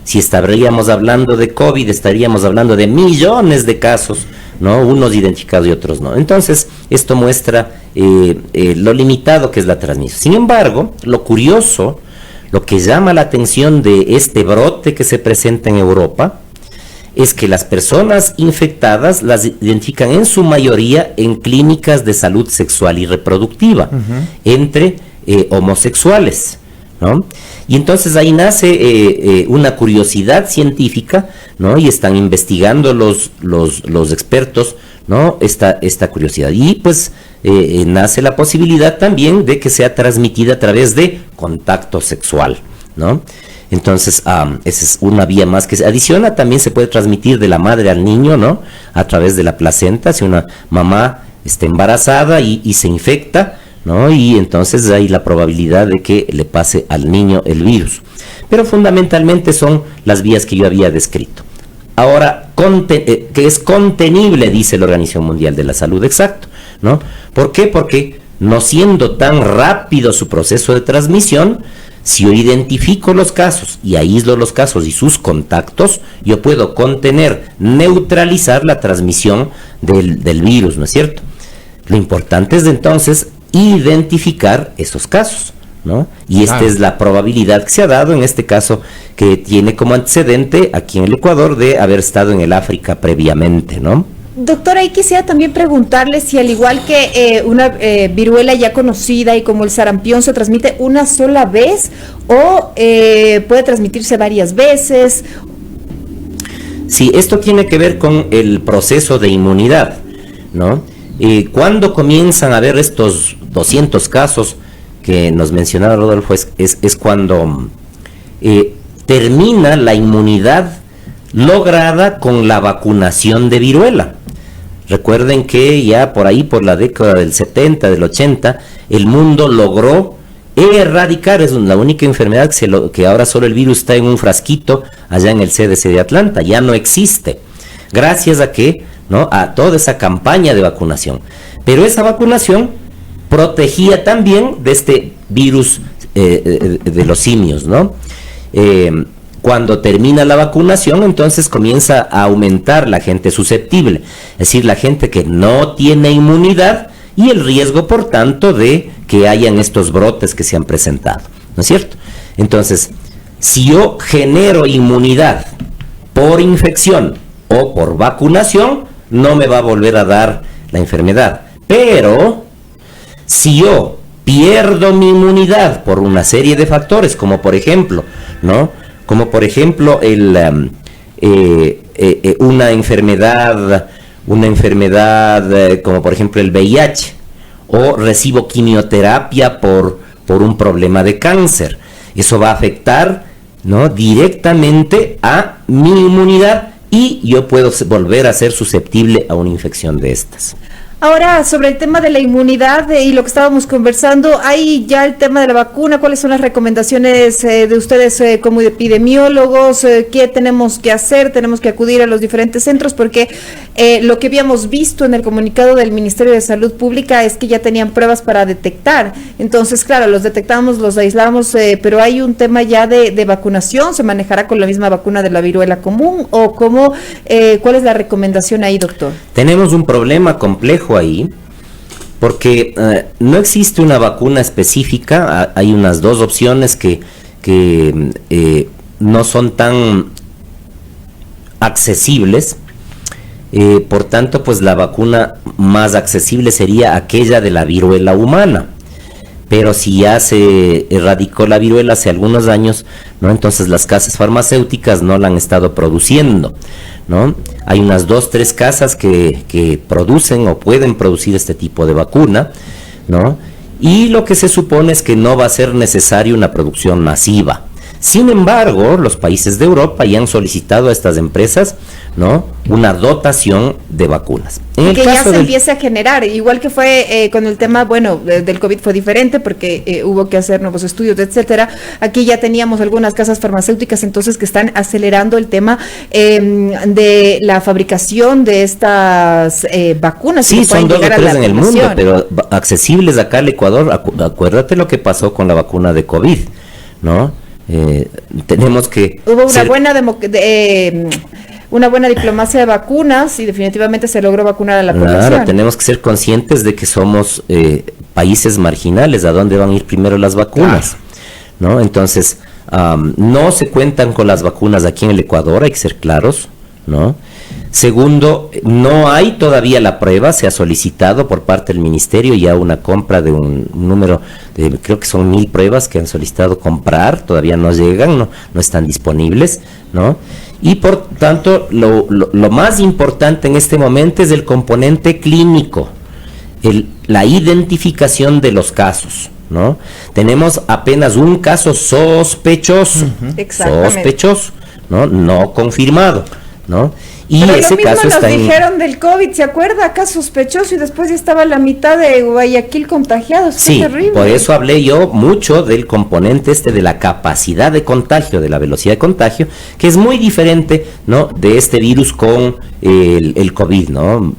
Si estaríamos hablando de COVID, estaríamos hablando de millones de casos, ¿no? Unos identificados y otros no. Entonces, esto muestra lo limitado que es la transmisión. Sin embargo, lo curioso Lo que llama la atención de este brote que se presenta en Europa es que las personas infectadas las identifican en su mayoría en clínicas de salud sexual y reproductiva, entre homosexuales, ¿no? Y entonces ahí nace una curiosidad científica, ¿no? Y están investigando los expertos, ¿no? Esta curiosidad. Y pues nace la posibilidad también de que sea transmitida a través de contacto sexual, ¿no? Entonces, esa es una vía más que se adiciona. También se puede transmitir de la madre al niño, ¿no? A través de la placenta, si una mamá está embarazada y se infecta, ¿no? Y entonces hay la probabilidad de que le pase al niño el virus. Pero fundamentalmente son las vías que yo había descrito. Ahora, que es contenible, dice la Organización Mundial de la Salud, exacto, ¿no? ¿Por qué? Porque no siendo tan rápido su proceso de transmisión, si yo identifico los casos y aíslo los casos y sus contactos, yo puedo contener, neutralizar la transmisión del virus, ¿no es cierto? Lo importante es entonces identificar esos casos, ¿no? Y esta es la probabilidad que se ha dado en este caso, que tiene como antecedente aquí en el Ecuador de haber estado en el África previamente, ¿no? Doctora, ahí quisiera también preguntarle si al igual que una viruela ya conocida y como el sarampión se transmite una sola vez o puede transmitirse varias veces. Sí, esto tiene que ver con el proceso de inmunidad, ¿no? Cuando comienzan a haber estos 200 casos que nos mencionaba Rodolfo, es cuando termina la inmunidad lograda con la vacunación de viruela. Recuerden que ya por ahí, por la década del 70, del 80, el mundo logró erradicar, es la única enfermedad que ahora solo el virus está en un frasquito allá en el CDC de Atlanta, ya no existe, gracias a que, ¿no?, a toda esa campaña de vacunación. Pero esa vacunación protegía también de este virus de los simios, ¿no? Cuando termina la vacunación, entonces comienza a aumentar la gente susceptible, es decir, la gente que no tiene inmunidad y el riesgo, por tanto, de que hayan estos brotes que se han presentado, ¿no es cierto? Entonces, si yo genero inmunidad por infección o por vacunación, no me va a volver a dar la enfermedad. Pero, si yo pierdo mi inmunidad por una serie de factores, como por ejemplo, ¿no?, como por ejemplo una enfermedad como por ejemplo el VIH, o recibo quimioterapia por un problema de cáncer, eso va a afectar, ¿no?, directamente a mi inmunidad y yo puedo volver a ser susceptible a una infección de estas. Ahora, sobre el tema de la inmunidad y lo que estábamos conversando, hay ya el tema de la vacuna. ¿Cuáles son las recomendaciones de ustedes como epidemiólogos? ¿Qué tenemos que hacer? Tenemos que acudir a los diferentes centros porque lo que habíamos visto en el comunicado del Ministerio de Salud Pública es que ya tenían pruebas para detectar. Entonces, claro, los detectamos, los aislamos, pero hay un tema ya de vacunación. ¿Se manejará con la misma vacuna de la viruela común? ¿O cómo? ¿Cuál es la recomendación ahí, doctor? Tenemos un problema complejo ahí, porque no existe una vacuna específica. Hay unas dos opciones que no son tan accesibles, por tanto, pues la vacuna más accesible sería aquella de la viruela humana. Pero si ya se erradicó la viruela hace algunos años, ¿no?, entonces las casas farmacéuticas no la han estado produciendo, ¿no? Hay unas 2-3 casas que producen o pueden producir este tipo de vacuna, ¿no? Y lo que se supone es que no va a ser necesaria una producción masiva. Sin embargo, los países de Europa ya han solicitado a estas empresas, ¿no?, una dotación de vacunas. En el que ya se empiece a generar, igual que fue con el tema, bueno, del COVID fue diferente porque hubo que hacer nuevos estudios, etcétera. Aquí ya teníamos algunas casas farmacéuticas entonces que están acelerando el tema de la fabricación de estas vacunas. Sí, son 2 o 3 en el mundo, pero accesibles acá al Ecuador. Acuérdate lo que pasó con la vacuna de COVID, ¿no? Tenemos que... Hubo una buena diplomacia de vacunas y definitivamente se logró vacunar a la población. Claro, tenemos que ser conscientes de que somos países marginales, a dónde van a ir primero las vacunas, ¿no? Entonces, no se cuentan con las vacunas aquí en el Ecuador, hay que ser claros, ¿no? Segundo, no hay todavía la prueba, se ha solicitado por parte del ministerio ya una compra de un número de, creo que son 1,000 pruebas que han solicitado comprar, todavía no llegan, no están disponibles, ¿no? Y por tanto, lo más importante en este momento es el componente clínico, la identificación de los casos, ¿no? Tenemos apenas un caso sospechoso, sospechoso, ¿no? No confirmado, ¿no? Y pero ese lo mismo caso nos está dijeron del COVID, ¿se acuerda? Acá sospechoso y después ya estaba la mitad de Guayaquil contagiados. Sí, terrible. por eso hablé yo mucho del componente de la capacidad de contagio, de la velocidad de contagio, que es muy diferente, ¿no? De este virus con el COVID, ¿no?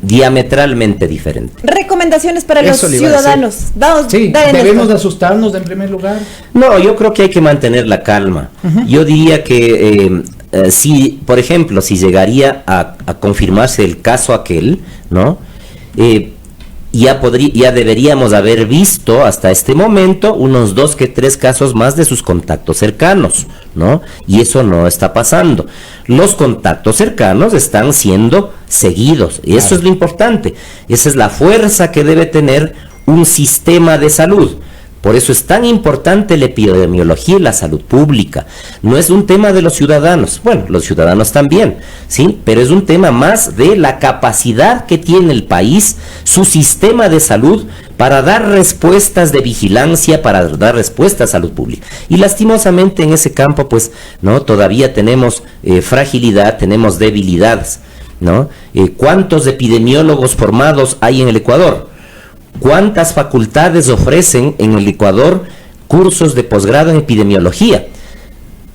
Diametralmente diferente. Recomendaciones para los ciudadanos. ¿Debemos de asustarnos en primer lugar? No, yo creo que hay que mantener la calma. Yo diría que si, por ejemplo, si llegaría a confirmarse el caso aquel, ¿no? Ya deberíamos haber visto hasta este momento unos 2 que 3 casos más de sus contactos cercanos, ¿no? Y eso no está pasando. Los contactos cercanos están siendo seguidos, y eso es lo importante. Esa es la fuerza que debe tener un sistema de salud. Por eso es tan importante la epidemiología y la salud pública. No es un tema de los ciudadanos, bueno, los ciudadanos también, ¿sí? Pero es un tema más de la capacidad que tiene el país, su sistema de salud, para dar respuestas de vigilancia, para dar respuestas a salud pública. Y lastimosamente en ese campo, pues, ¿no? Todavía tenemos fragilidad, tenemos debilidades, ¿no? ¿Cuántos epidemiólogos formados hay en el Ecuador? ¿Cuántas facultades ofrecen en el Ecuador cursos de posgrado en epidemiología?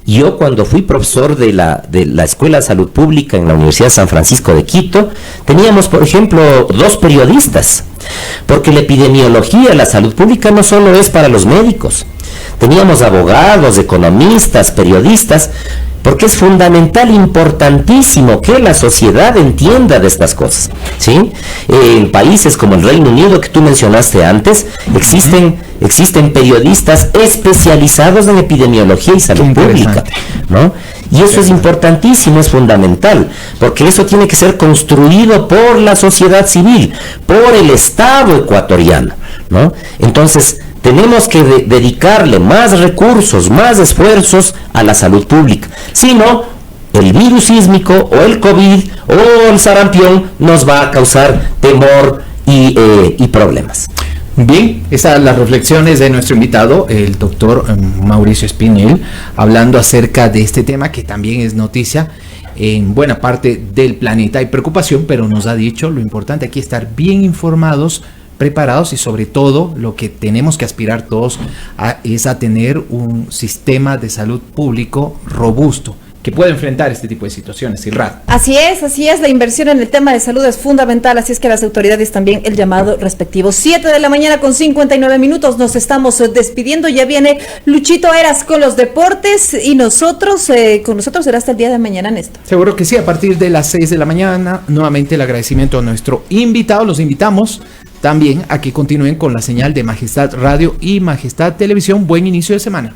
Yo cuando fui profesor de la Escuela de Salud Pública en la Universidad de San Francisco de Quito, teníamos, por ejemplo, 2 periodistas, porque la epidemiología, la salud pública no solo es para los médicos. Teníamos abogados, economistas, periodistas, porque es fundamental, importantísimo que la sociedad entienda de estas cosas, ¿sí? En países como el Reino Unido, que tú mencionaste antes, existen periodistas especializados en epidemiología y salud pública, ¿no? Y eso es importantísimo, es fundamental, porque eso tiene que ser construido por la sociedad civil, por el Estado ecuatoriano, ¿no? Entonces, tenemos que dedicarle más recursos, más esfuerzos a la salud pública. Si no, el virus sísmico o el COVID o el sarampión nos va a causar temor y problemas. Bien, esas son las reflexiones de nuestro invitado, el doctor Mauricio Espinel, hablando acerca de este tema que también es noticia en buena parte del planeta. Hay preocupación, pero nos ha dicho lo importante aquí estar bien informados, preparados y sobre todo lo que tenemos que aspirar todos es a tener un sistema de salud público robusto que pueda enfrentar este tipo de situaciones. Así es, la inversión en el tema de salud es fundamental, así es que las autoridades también el llamado respectivo. 7 de la mañana con 59 minutos, nos estamos despidiendo, ya viene Luchito Eras con los deportes y nosotros, con nosotros será hasta el día de mañana, Néstor. Seguro que sí, a partir de las 6 de la mañana, nuevamente el agradecimiento a nuestro invitado, los invitamos también a que continúen con la señal de Majestad Radio y Majestad Televisión. Buen inicio de semana.